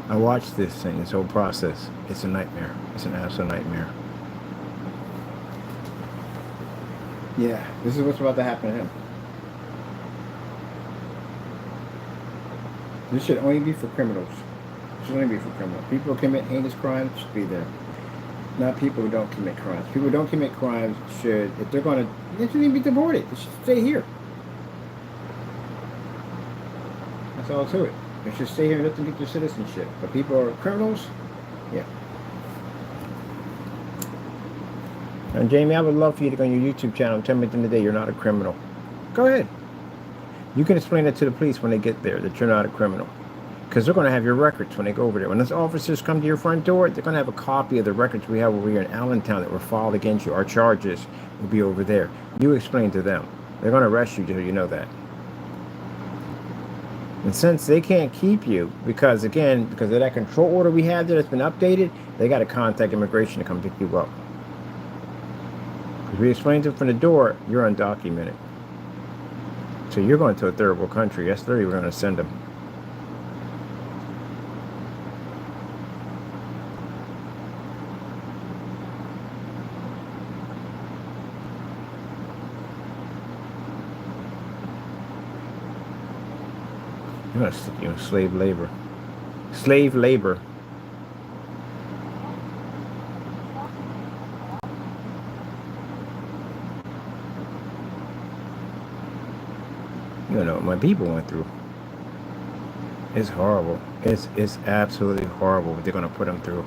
I watched this thing, this whole process. It's a nightmare. It's an absolute nightmare. Yeah, this is what's about to happen to him. This should only be for criminals. It should only be for criminals. People who commit heinous crimes should be there. Not people who don't commit crimes. People who don't commit crimes should, if they're going to, they shouldn't even be deported. They should stay here. That's all to it. They should stay here and let them get their citizenship. But people who are criminals, yeah. And Jamie, I would love for you to go on your YouTube channel and tell me at the end of the day you're not a criminal. Go ahead. You can explain that to the police when they get there, that you're not a criminal. Because they're going to have your records when they go over there. When those officers come to your front door, they're going to have a copy of the records we have over here in Allentown that were filed against you. Our charges will be over there. You explain to them. They're going to arrest you, so you know that. And since they can't keep you, because again, because of that control order we have there that's been updated, they got to contact immigration to come pick you up. Because we explained to them from the door, you're undocumented. So you're going to a third world country. That's literally we're going to send them. You're going to stick you in slave labor. Slave labor. You know what my people went through. It's horrible. It's absolutely horrible what they're going to put them through.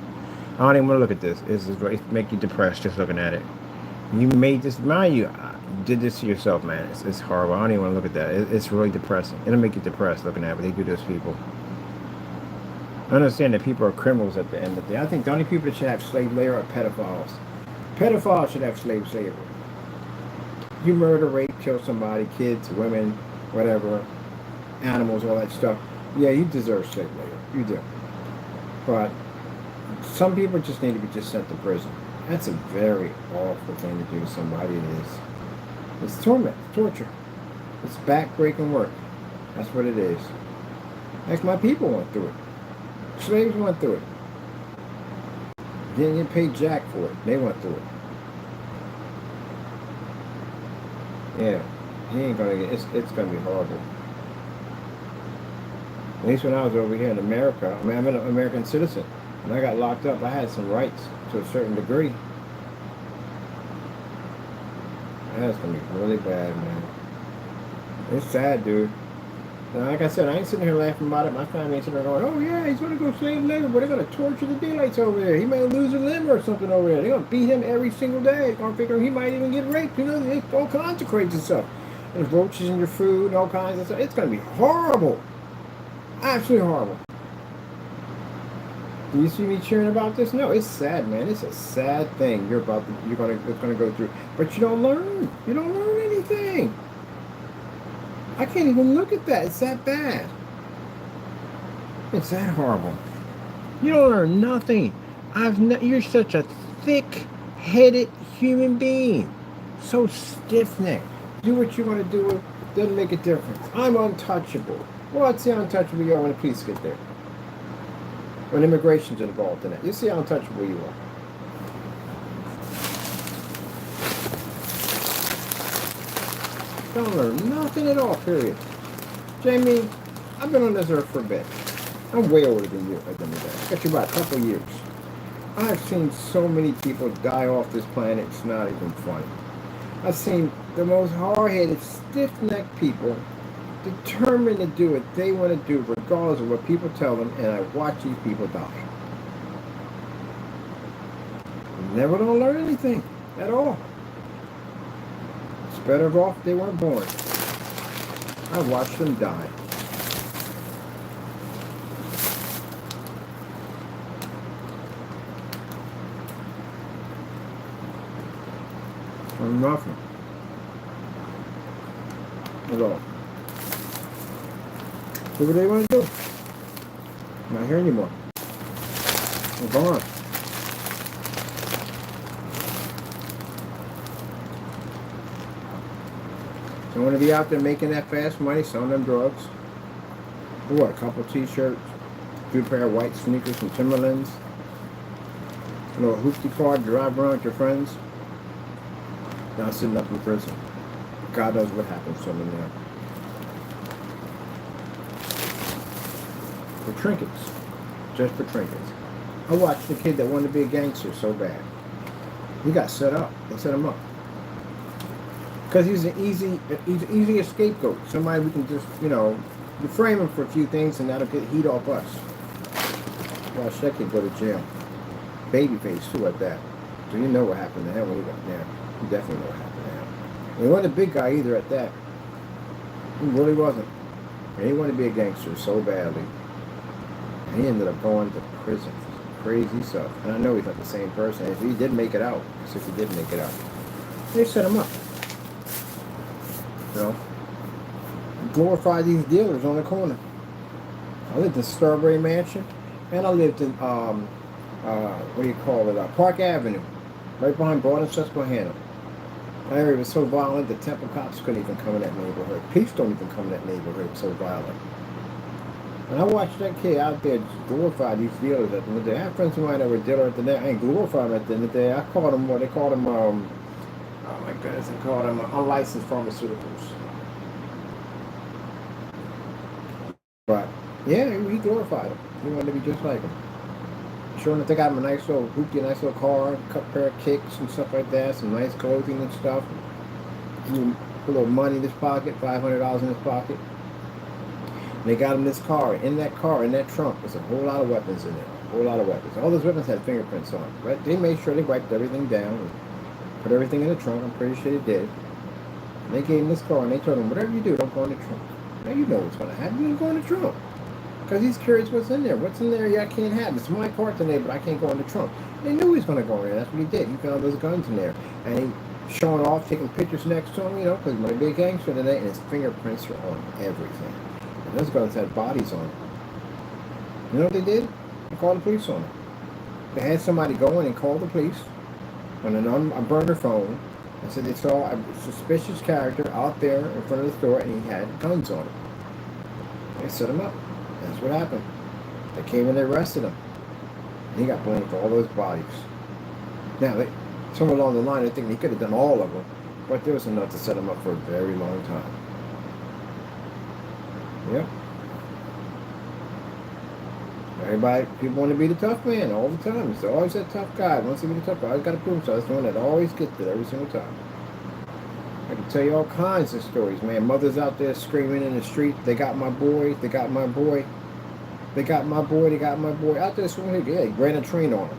don't even want to look at this. It make you depressed just looking at it. You made this, mind you, did this to yourself, man. It's horrible. I don't even want to look at that. It's really depressing. It'll make you depressed looking at what they do to those people. I understand that people are criminals at the end of the day. I think the only people that should have slave labor are pedophiles. Pedophiles should have slave labor. You murder, rape, kill somebody, kids, women, whatever, animals, all that stuff. Yeah, you deserve slave labor. You do. But some people just need to be just sent to prison. That's a very awful thing to do to somebody. It is. It's torment, torture. It's back-breaking work. That's what it is. Like my people went through it. Slaves went through it. Didn't get paid jack for it. They went through it. Yeah, he ain't gonna get. It's gonna be horrible. At least when I was over here in America, I mean, I'm an American citizen. When I got locked up, I had some rights to a certain degree. That's gonna be really bad, man. It's sad, dude. Now, like I said, I ain't sitting here laughing about it. My family ain't sitting there going, "Oh yeah, he's gonna go slave labor, but they're gonna torture the daylights over there. He may lose a limb or something over there. They're gonna beat him every single day. They're gonna figure he might even get raped. You know, there's all kinds of crazy stuff. There's roaches in your food and all kinds of stuff. It's gonna be horrible, absolutely horrible." Do you see me cheering about this? No, it's sad, man. It's a sad thing you're gonna go through. But you don't learn. You don't learn anything. I can't even look at that. It's that bad. It's that horrible. You don't learn nothing. You're such a thick-headed human being. So stiff-necked. Do what you want to do. Doesn't make a difference. I'm untouchable. What's the untouchable you are when the police get there? When immigration's involved in it. You see how untouchable you are. Don't learn nothing at all, period. Jaime, I've been on this earth for a bit. I'm way older than you at the end of the day. I got you about a couple of years. I've seen so many people die off this planet, it's not even funny. I've seen the most hard-headed, stiff-necked people determined to do what they want to do regardless of what people tell them, and I watch these people die. Never don't learn anything at all. It's better off they weren't born. I watched them die. For nothing. At all. Do what they want to do. I'm not here anymore. I'm gone. Don't want to be out there making that fast money, selling them drugs. What, a couple t-shirts, a few pair of white sneakers from Timberlands, a little hoopty car to drive around with your friends. Now sitting up in prison. God knows what happens to them now. For trinkets. Just for trinkets. I watched the kid that wanted to be a gangster so bad. He got set up. They set him up. Because he's an easy scapegoat. Somebody we can just, you frame him for a few things and that'll get heat off us. Watch that kid go to jail. Babyface too at that. So you know what happened to him when he got there. You definitely know what happened to him. And he wasn't a big guy either at that. He really wasn't. And he wanted to be a gangster so badly. And he ended up going to prison for some crazy stuff. And I know he's not the same person. If he did make it out, if he did make it out, they set him up. Glorify these dealers on the corner. I lived in Strawberry Mansion, and I lived in Park Avenue, right behind Broad Susquehanna. That area was so violent the Temple cops couldn't even come in that neighborhood. Police don't even come in that neighborhood. It was so violent. And I watched that kid out there glorify these dealers at the end of the day. I have friends of mine that were dealers at the day. I ain't glorify them at the end of the day. I called them they called them oh my goodness, they called them unlicensed pharmaceuticals. But yeah, he glorified them. He wanted to be just like them. Sure enough, they got him a nice little hoopty, a nice little car, a pair of kicks and stuff like that, some nice clothing and stuff. Put a little money in his pocket, $500 in his pocket. And they got him this car. In that car, in that trunk, there's a whole lot of weapons in there. A whole lot of weapons. All those weapons had fingerprints on them. But they made sure they wiped everything down and put everything in the trunk. I'm pretty sure they did. And they gave him this car and they told him, whatever you do, don't go in the trunk. Now you know what's going to happen. You don't go in the trunk. Because he's curious what's in there. What's in there? Yeah, I can't have. It's my car today, but I can't go in the trunk. They knew he was going to go in there. That's what he did. He found those guns in there. And he showing off, taking pictures next to him, you know, because he's a big gangster today, and his fingerprints are on everything. And those guns had bodies on them. You know what they did? They called the police on them. They had somebody go in and call the police on a burner phone and said they saw a suspicious character out there in front of the store and he had guns on him. They set him up. That's what happened. They came and they arrested him. And he got blamed for all those bodies. Now, somewhere along the line, I think he could have done all of them, but there was enough to set him up for a very long time. Yep. Everybody, people want to be the tough man all the time. It's always that tough guy. Wants to be the tough guy. Always got to prove himself. That's the one that always gets it every single time. I can tell you all kinds of stories, man. Mothers out there screaming in the street, they got my boy, they got my boy, they got my boy, they got my boy. Out there swinging, yeah, he ran a train on him.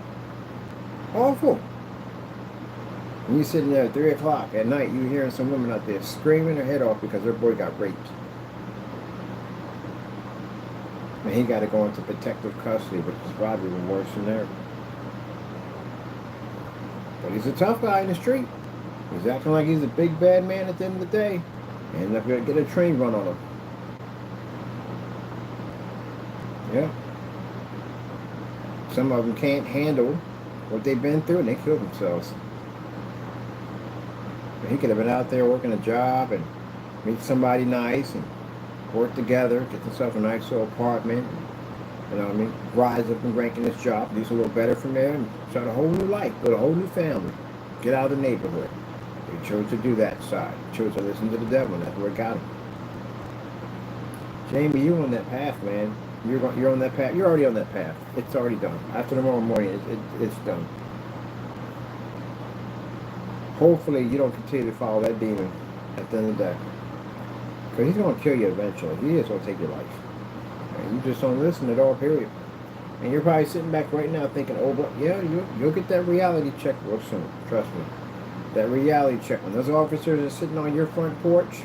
Awful. And you sitting there at 3 o'clock at night, you hearing some women out there screaming their head off because their boy got raped. And he got to go into protective custody, which is probably even worse than there. But he's a tough guy in the street. He's acting like he's a big bad man at the end of the day. And they're going to get a train run on him. Yeah. Some of them can't handle what they've been through and they kill themselves. But he could have been out there working a job and meet somebody nice and work together, get himself a nice little apartment, you know what I mean, rise up and rank in his job, do a little better from there, and start a whole new life, build a whole new family, get out of the neighborhood. He chose to do that side. He chose to listen to the devil, and that's where it got him. Jamie, you're on that path, man. You're on that path. You're already on that path. It's already done. After tomorrow morning, it's done. Hopefully, you don't continue to follow that demon at the end of the day. Because he's going to kill you eventually. He is going to take your life. And you just don't listen at all, period. And you're probably sitting back right now thinking, oh, but yeah, you'll get that reality check real soon. Trust me. That reality check. When those officers are sitting on your front porch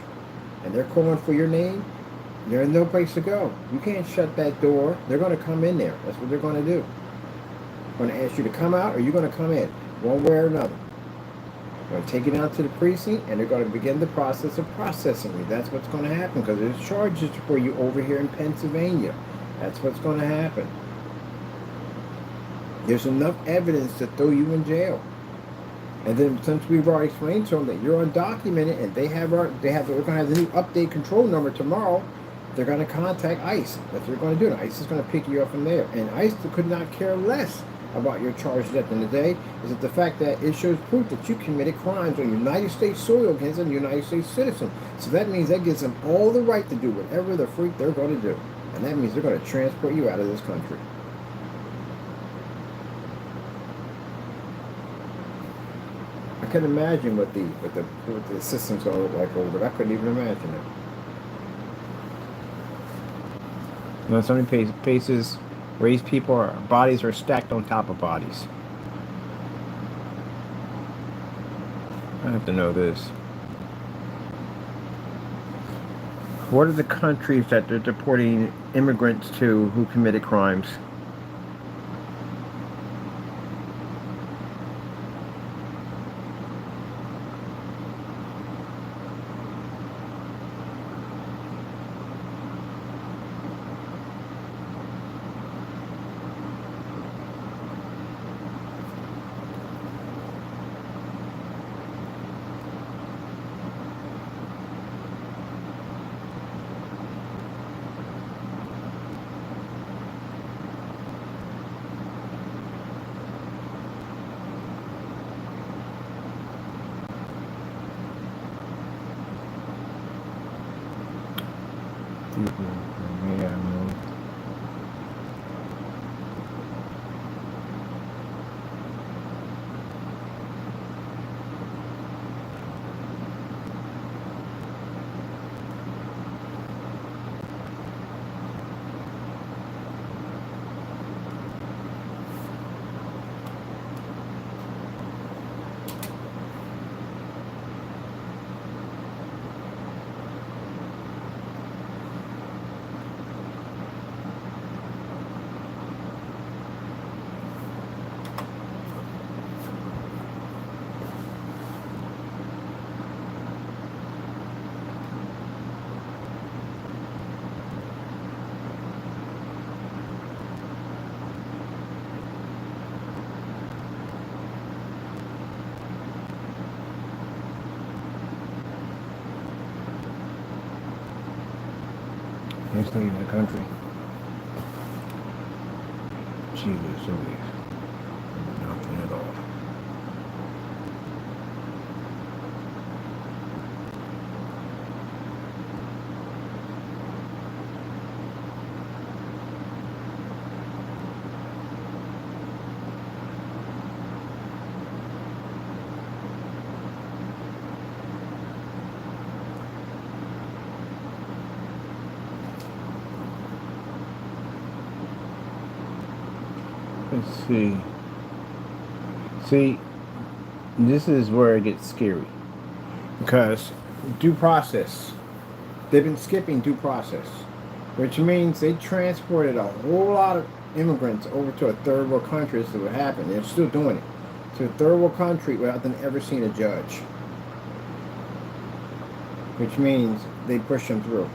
and they're calling for your name, there's no place to go. You can't shut that door. They're going to come in there. That's what they're going to do. They're going to ask you to come out or you're going to come in. One way or another. They're going to take you down to the precinct and they're going to begin the process of processing you. That's what's going to happen because there's charges for you over here in Pennsylvania. That's what's going to happen. There's enough evidence to throw you in jail. And then since we've already explained to them that you're undocumented and we're going to have the new update control number tomorrow, they're going to contact ICE. That's what they're going to do. And ICE is going to pick you up from there. And ICE could not care less about your charges at the end of the day. Is that the fact that it shows proof that you committed crimes on United States soil against a United States citizen. So that means that gives them all the right to do whatever the freak they're going to do. And that means they're going to transport you out of this country. I couldn't imagine what the system's going to look like over there. I couldn't even imagine it. You know, so many places, raised people, bodies are stacked on top of bodies. I have to know this. What are the countries that they're deporting immigrants to who committed crimes? He's leaving the country. Jesus, Louise. Nothing at all. Let's see. See, this is where it gets scary. Because due process, they've been skipping due process. Which means they transported a whole lot of immigrants over to a third world country. This is what happened. They're still doing it. To a third world country without them ever seeing a judge. Which means they pushed them through.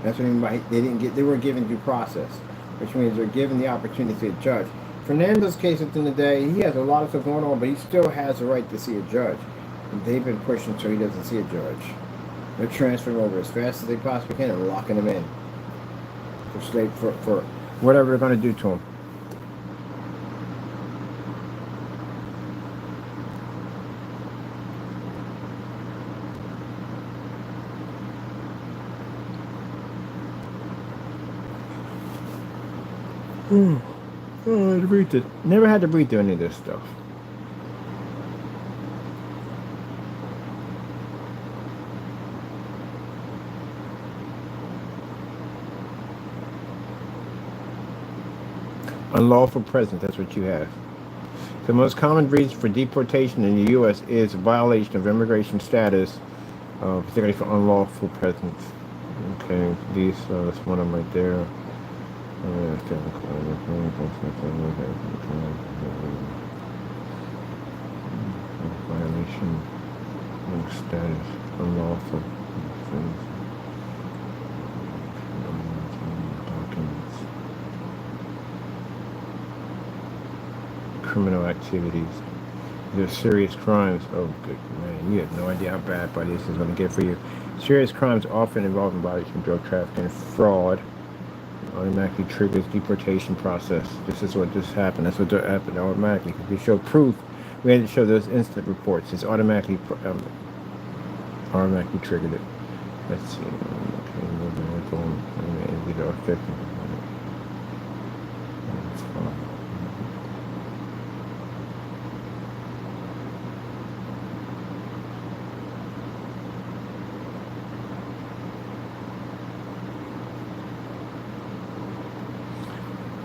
That's what I mean by they were given due process. Which means they're given the opportunity to see a judge. Fernando's case at the end of the day, he has a lot of stuff going on, but he still has the right to see a judge. And they've been pushing so he doesn't see a judge. They're transferring over as fast as they possibly can and locking him in. For whatever they're going to do to him. Oh, I had to breathe through. Never had to breathe through any of this stuff. Unlawful presence, that's what you have. The most common reason for deportation in the U.S. is a violation of immigration status, particularly for unlawful presence. Okay, these, that's one of them right there. Violation of status, unlawful documents, criminal activities. There's serious crimes. Oh, good man, you have no idea how bad this is going to get for you. Serious crimes often involving violation of drug trafficking, fraud. Automatically triggers deportation process. This is what just happened. That's what happened automatically. Because we show proof, we had to show those incident reports. It's automatically triggered it. Let's see. Okay,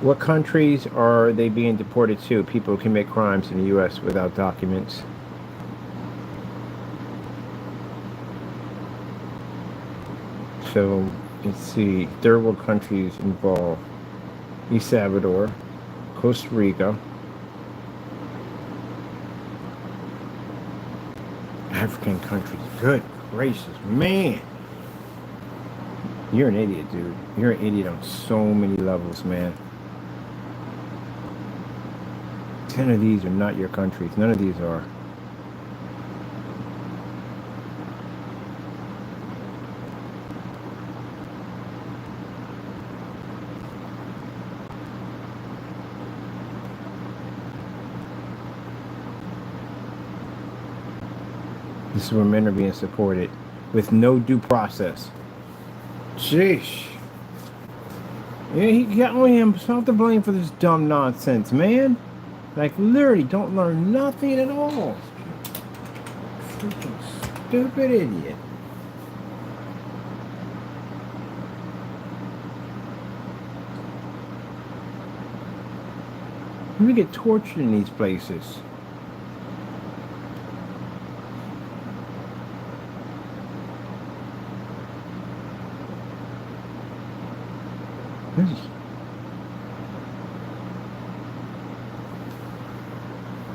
what countries are they being deported to? People who commit crimes in the U.S. without documents. So, let's see. Third world countries involve El Salvador, Costa Rica, African countries. Good gracious, man. You're an idiot, dude. You're an idiot on so many levels, man. 10 of these are not your countries. None of these are. This is where men are being supported with no due process. Sheesh. Yeah, he got only himself to blame for this dumb nonsense, man. Like, literally, don't learn nothing at all. Freaking stupid idiot. We get tortured in these places.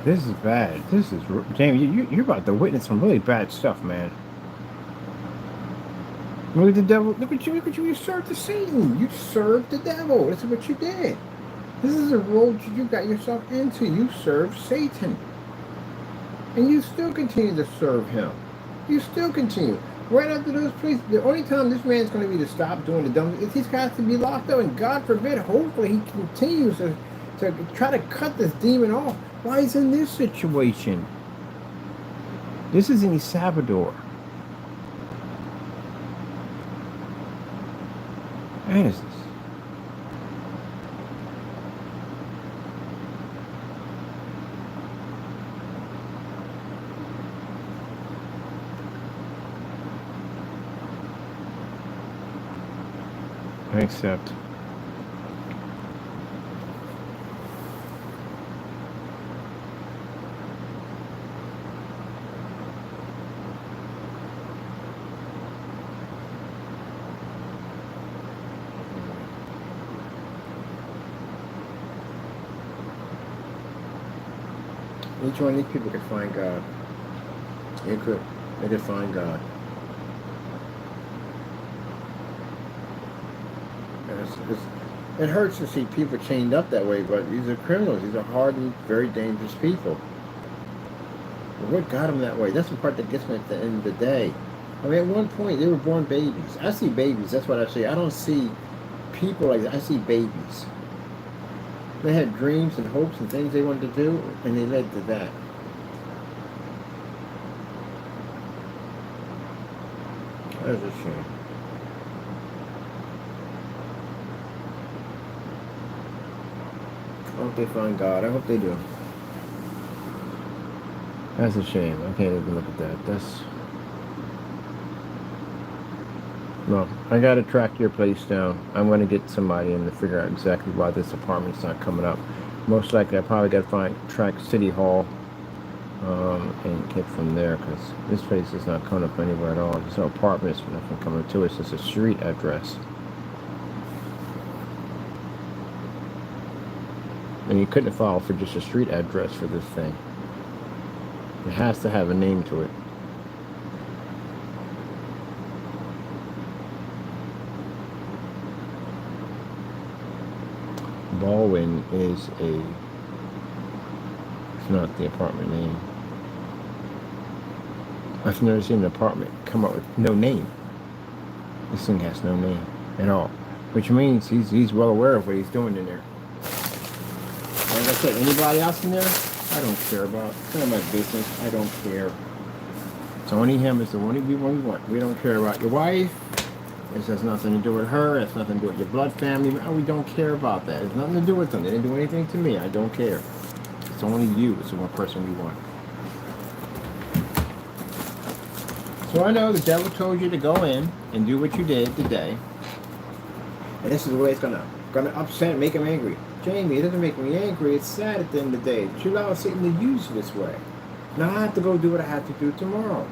This is bad. This is, Jaime, you're about to witness some really bad stuff, man. Look at the devil. Look at you. You served the Satan. You served the devil. This is what you did. This is a role you got yourself into. You served Satan. And you still continue to serve him. You still continue. Right after those police, the only time this man's going to be to stop doing the dumb is he's got to be locked up, and God forbid, hopefully he continues to try to cut this demon off. Why is he in this situation? This is in El Salvador. What is this? I accept. Each one of these people could find God. They could find God. It hurts to see people chained up that way, but these are criminals. These are hardened, very dangerous people. But what got them that way? That's the part that gets me at the end of the day. I mean, at one point, they were born babies. I see babies. That's what I see. I don't see people like that. I see babies. They had dreams and hopes and things they wanted to do, and they led to that. That's a shame. I hope they find God. I hope they do. That's a shame. I can't even look at that. That's... Well, I gotta track your place down. I'm gonna get somebody in to figure out exactly why this apartment's not coming up. Most likely, I probably gotta track City Hall and get from there, because this place is not coming up anywhere at all. There's no apartments, nothing coming to it. It's just a street address. And you couldn't file for just a street address for this thing. It has to have a name to it. Baldwin is it's not the apartment name. I've never seen an apartment come up with no name. This thing has no name at all, which means he's well aware of what he's doing in there. Like I said, anybody else in there, I don't care about. It's none of my business. I don't care. It's only him. It's the only one we want. We don't care about your wife. This has nothing to do with her. It's nothing to do with your blood family. We don't care about that. It's nothing to do with them. They didn't do anything to me. I don't care. It's only you. It's the one person we want. So I know the devil told you to go in and do what you did today. And this is the way it's gonna upset and make him angry. Jamie, it doesn't make me angry. It's sad at the end of the day. You allow Satan to use you this way. Now I have to go do what I have to do tomorrow.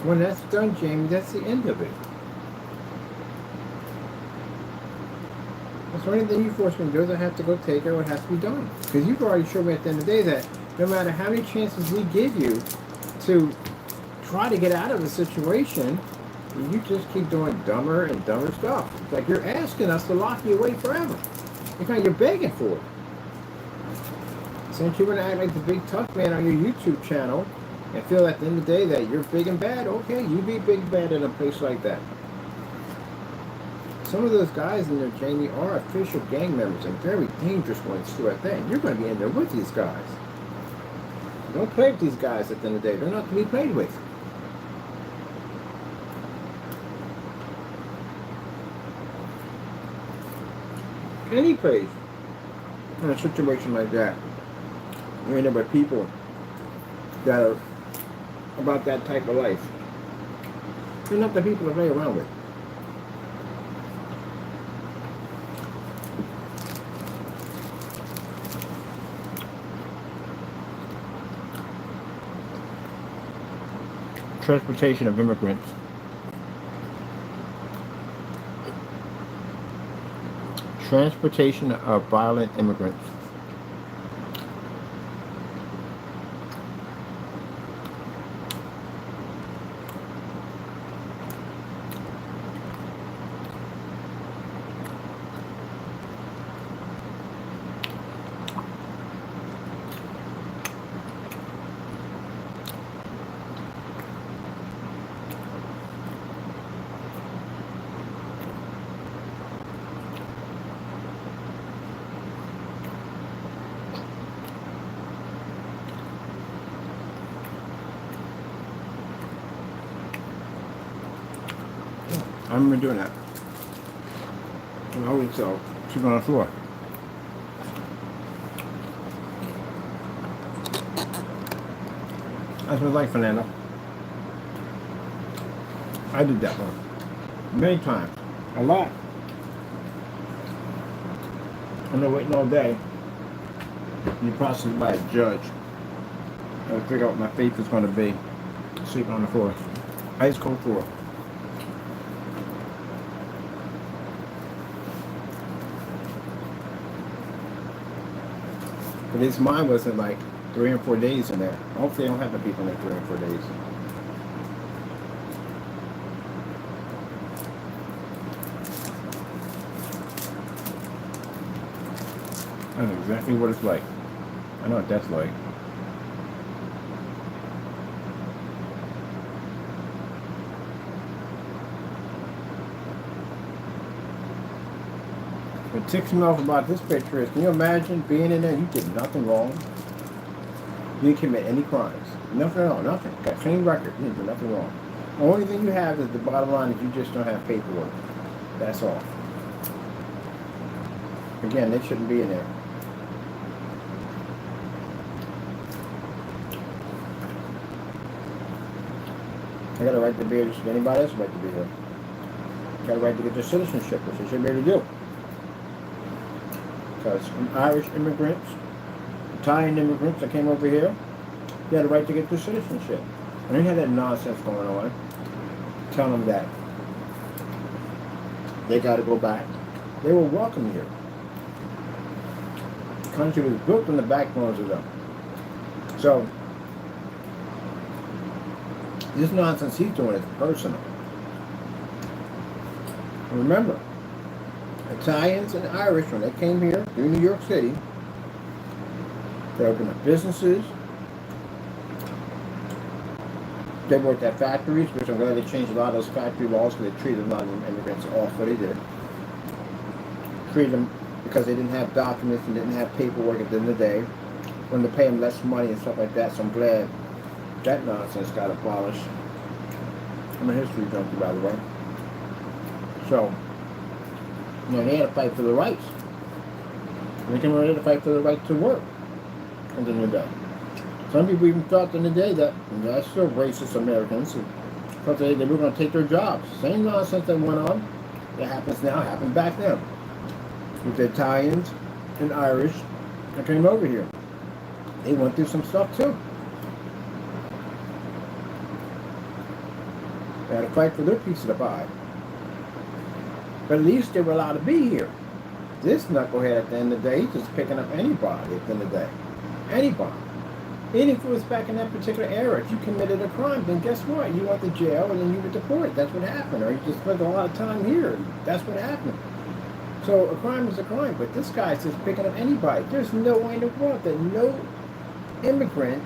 When that's done, Jamie, that's the end of it. So anything you force me to do is I have to go take it or it has to be done. Because you've already showed me at the end of the day that no matter how many chances we give you to try to get out of a situation, you just keep doing dumber and dumber stuff. It's like you're asking us to lock you away forever. You're begging for it. Since you want to act like the big tough man on your YouTube channel and feel at the end of the day that you're big and bad, okay, you be big and bad in a place like that. Some of those guys in there, Jamie, are official gang members and very dangerous ones too at that. You're going to be in there with these guys. Don't play with these guys at the end of the day. They're not to be played with. Any place in a situation like that, you end up with people that are about that type of life. They're not the people to play around with. Transportation of immigrants. Transportation of violent immigrants. I remember doing that. And I always sleep on the floor. That's what it's like, Fernando. I did that one. Many times. A lot. I'm not waiting all day. You're processed by a judge. I gotta figure out what my faith is going to be. Sleeping on the floor. Ice cold floor. But his mind wasn't like 3 or 4 days in there. Hopefully they don't have the people in there 3 or 4 days. I know exactly what it's like. I know what that's like. What ticks me off about this picture is, can you imagine being in there and you did nothing wrong? You didn't commit any crimes. Nothing at all, nothing. Got a clean record. You didn't do nothing wrong. The only thing you have is the bottom line is you just don't have paperwork. That's all. Again, they shouldn't be in there. I got a right to be here just as anybody else right to be here. Got a right to get their citizenship, which they should be able to do. Because Irish immigrants, Italian immigrants that came over here, they had a right to get their citizenship. And they had that nonsense going on, telling them that they got to go back. They were welcome here. The country was built on the backbones of them. So, this nonsense he's doing is personal. Remember, Italians and Irish, when they came here through New York City, they opened up businesses. They worked at factories, which I'm glad they changed a lot of those factory laws because they treated a lot of immigrants awful. They did. Treated them because they didn't have documents and didn't have paperwork at the end of the day. When they pay them less money and stuff like that. So I'm glad that nonsense got abolished. I'm a history junkie, by the way. So, you know, they had to fight for the rights. And they came over here to fight for the right to work at the end of the day. Some people even thought in the day that, and that's still racist Americans, who thought they were going to take their jobs. Same nonsense that went on, that happens now, happened back then. With the Italians and Irish that came over here. They went through some stuff too. They had to fight for their piece of the pie. But at least they were allowed to be here. This knucklehead at the end of the day, he's just picking up anybody at the end of the day. Anybody. Even if it was back in that particular era, if you committed a crime, then guess what? You went to jail and then you were deported. That's what happened. Or you just spent a lot of time here. That's what happened. So a crime is a crime, but this guy's just picking up anybody. There's no way in the world that no immigrant,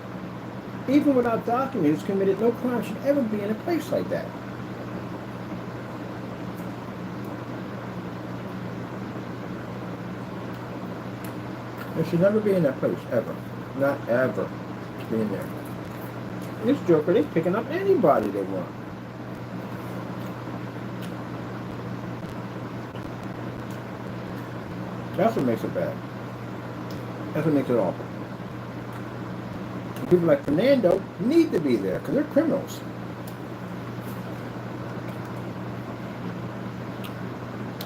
even without documents, committed no crime should ever be in a place like that. They should never be in that place, ever. Not ever be in there. This joker, they're picking up anybody they want. That's what makes it bad. That's what makes it awful. People like Fernando need to be there because they're criminals.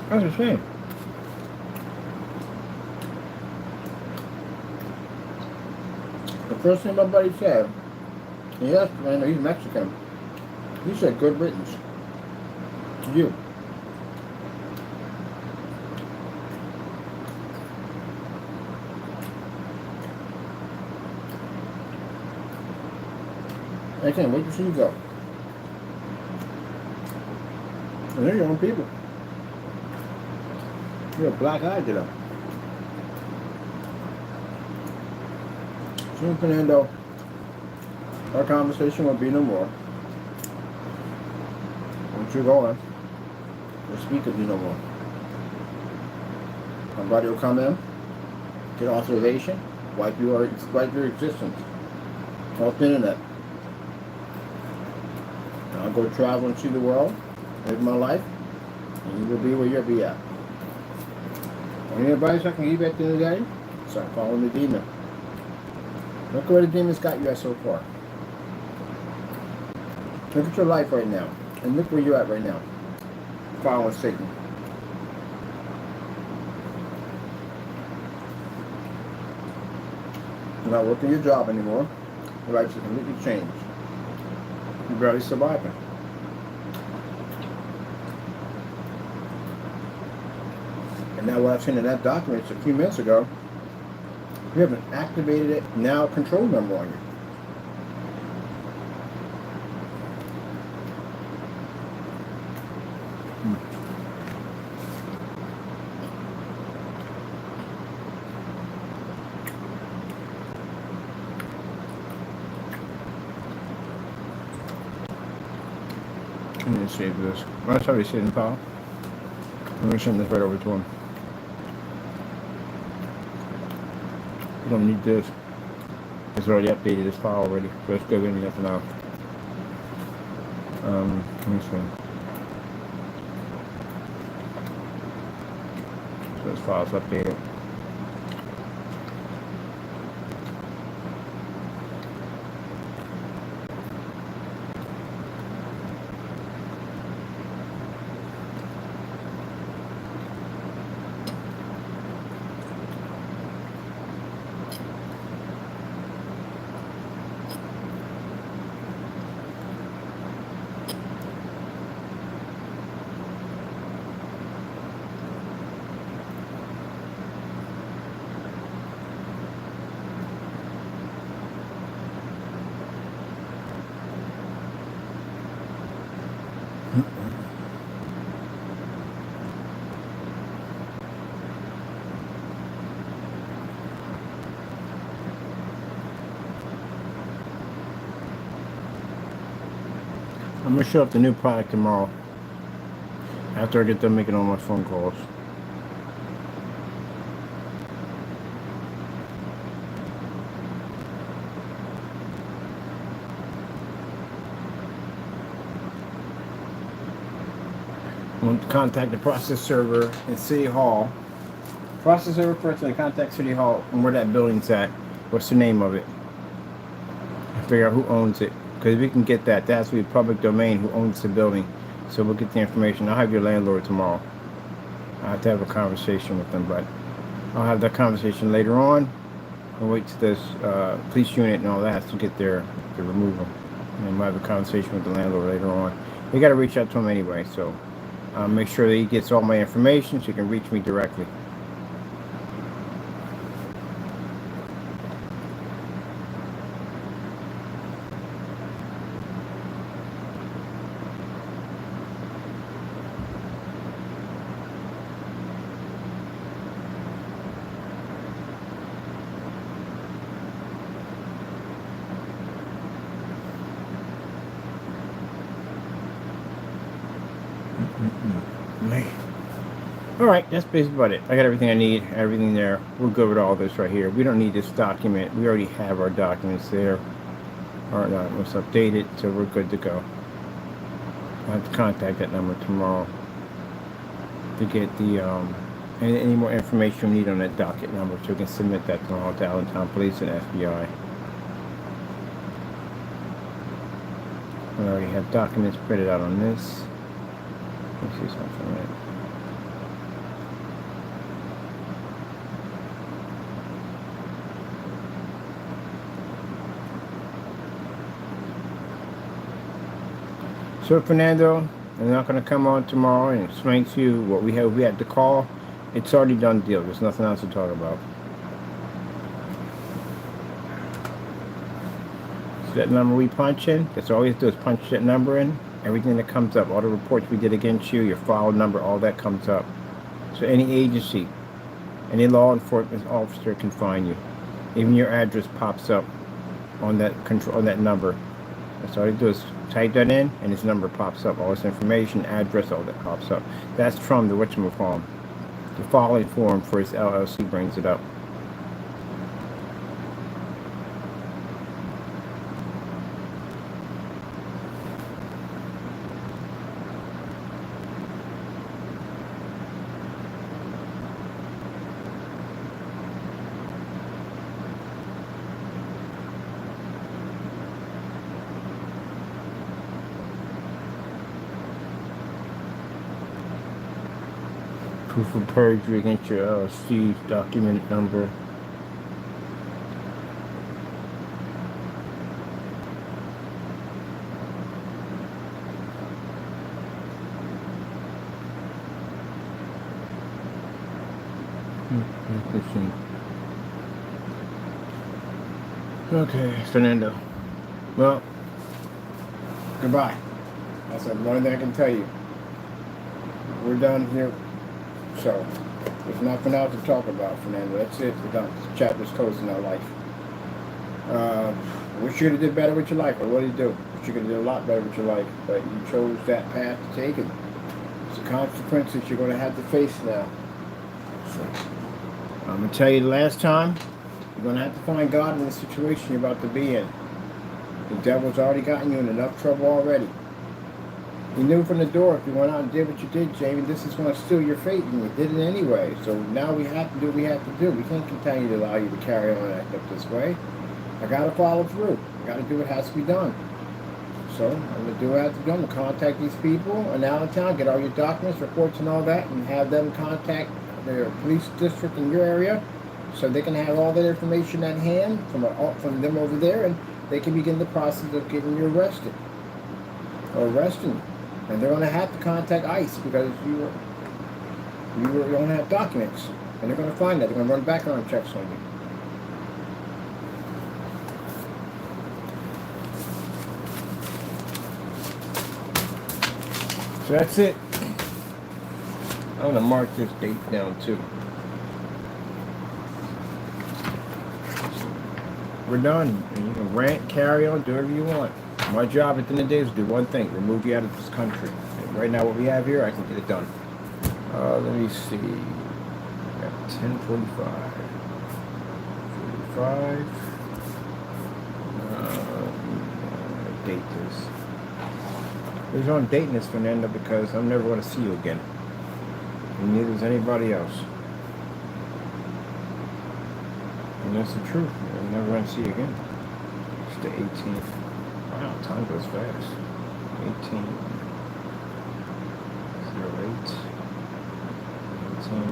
That's a shame. The first thing my buddy said, yes, man, he's Mexican. He said, good riddance to you. I can't wait to see you go. And they're your own people. You're a black eye to them. Soon, Fernando, our conversation will be no more. Once you're gone, we'll speak of you no more. Somebody will come in, get authorization, wipe your existence off the internet. I'll go travel and see the world, live my life, And you will be where you'll be at. Any advice I can give you at the end of the day? Start following the demon. Look where the demon's got you at so far. Look at your life right now. And look where you're at right now. Following Satan. You're not working your job anymore. Your life is completely changed. You're barely surviving. And now what I've seen in that document a few minutes ago, you have an activated now control number on you. I'm going to save this. That's how we sit in power. I'm going to send this right over to him. You don't need this. It's already updated this file already. So let's go get nothing out. Let me see. So this file's updated. I'm going to show up the new product tomorrow after I get done making all my phone calls. I'm going to contact the process server in City Hall. Process server first and contact City Hall and where that building's at. What's the name of it? Figure out who owns it. Because we can get that. That's the public domain who owns the building. So we'll get the information. I'll have your landlord tomorrow. I have to have a conversation with them, but I'll have that conversation later on. I'll wait to this police unit and all that to get there to remove them. And we'll have a conversation with the landlord later on. We got to reach out to him anyway, so make sure that he gets all my information so he can reach me directly. Alright, that's basically about it. I got everything I need, everything there. We'll go with all this right here. We don't need this document. We already have our documents there. Alright, let's update it so we're good to go. I'll have to contact that number tomorrow to get the any more information we need on that docket number so we can submit that tomorrow to Allentown Police and FBI. I already have documents printed out on this. Let's see something right. So Fernando, I'm not going to come on tomorrow and explain to you what we had to call. It's already done deal. There's nothing else to talk about. So that number we punch in, that's all you have to do is punch that number in. Everything that comes up, all the reports we did against you, your file number, all that comes up. So any agency, any law enforcement officer can find you. Even your address pops up on that control, on that number. That's all you do is type that in, and his number pops up. All this information, address, all that pops up. That's from the whatchamacallit. The filing form for his LLC brings it up. Proof of perjury against your LLC document number. Okay, Fernando. Well, goodbye. That's the only thing I can tell you. We're done here. So, there's nothing else to talk about, Fernando. That's it. We're done. This chapter's closed in our life. Wish you could have did better with your life, but what do you do? Wish you could have did a lot better with your life, but you chose that path to take it. It's the consequences you're going to have to face now. So, I'm going to tell you the last time, you're going to have to find God in the situation you're about to be in. The devil's already gotten you in enough trouble already. He knew from the door if you went out and did what you did, Jaime, this is going to steal your fate, and you did it anyway. So now we have to do what we have to do. We can't continue to allow you to carry on and act up this way. I got to follow through. I got to do what has to be done. So I'm going to do what I have to do. I'm going to contact these people in Allentown, get all your documents, reports, and all that, and have them contact their police district in your area so they can have all that information at hand from them over there, and they can begin the process of getting you arrested or arresting you. And they're going to have to contact ICE because you don't have documents. And they're going to find that. They're going to run background checks on you. So that's it. I'm going to mark this date down too. We're done. And you can rant, carry on, do whatever you want. My job at the end of the day is to do one thing, remove you out of this country. And right now what we have here, I can get it done. Let me see. We got 10:45. 45. Date this. The reason I'm dating this, Fernando, because I'm never going to see you again. And neither is anybody else. And that's the truth. I'm never going to see you again. It's the 18th. Wow, time goes fast. 18, 08, 18,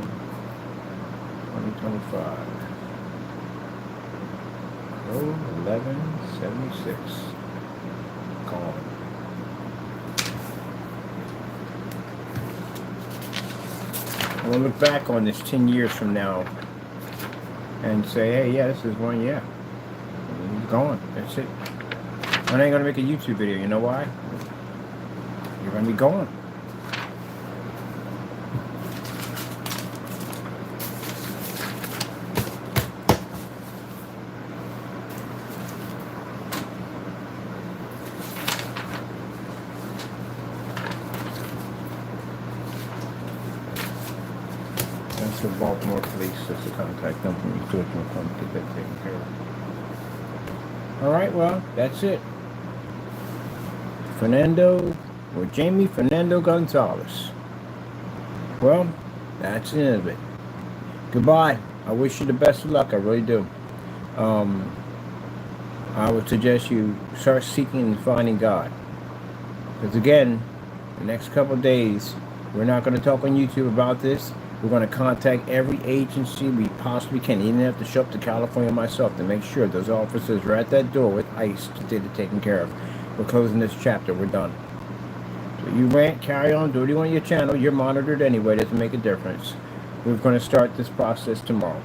2025. Crows1176. Call. I'm going to look back on this 10 years from now and say, hey, yeah, this is one, yeah. And he's gone. That's it. I ain't gonna make a YouTube video. You know why? You're gonna be gone. That's the Baltimore police. That's the contact them from you so it can come get that taken care of. Alright, well, that's it. Fernando, or Jaime Fernando Gonzalez. Well, that's the end of it. Goodbye. I wish you the best of luck. I really do. I would suggest you start seeking and finding God. Because again, the next couple of days, we're not going to talk on YouTube about this. We're going to contact every agency we possibly can. Even have to show up to California myself to make sure those officers are at that door with ICE to get it taken care of. We're closing this chapter. We're done. So you rant, carry on, do what you want on your channel. You're monitored anyway. It doesn't make a difference. We're going to start this process tomorrow.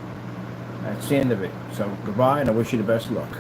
That's the end of it. So goodbye, and I wish you the best of luck.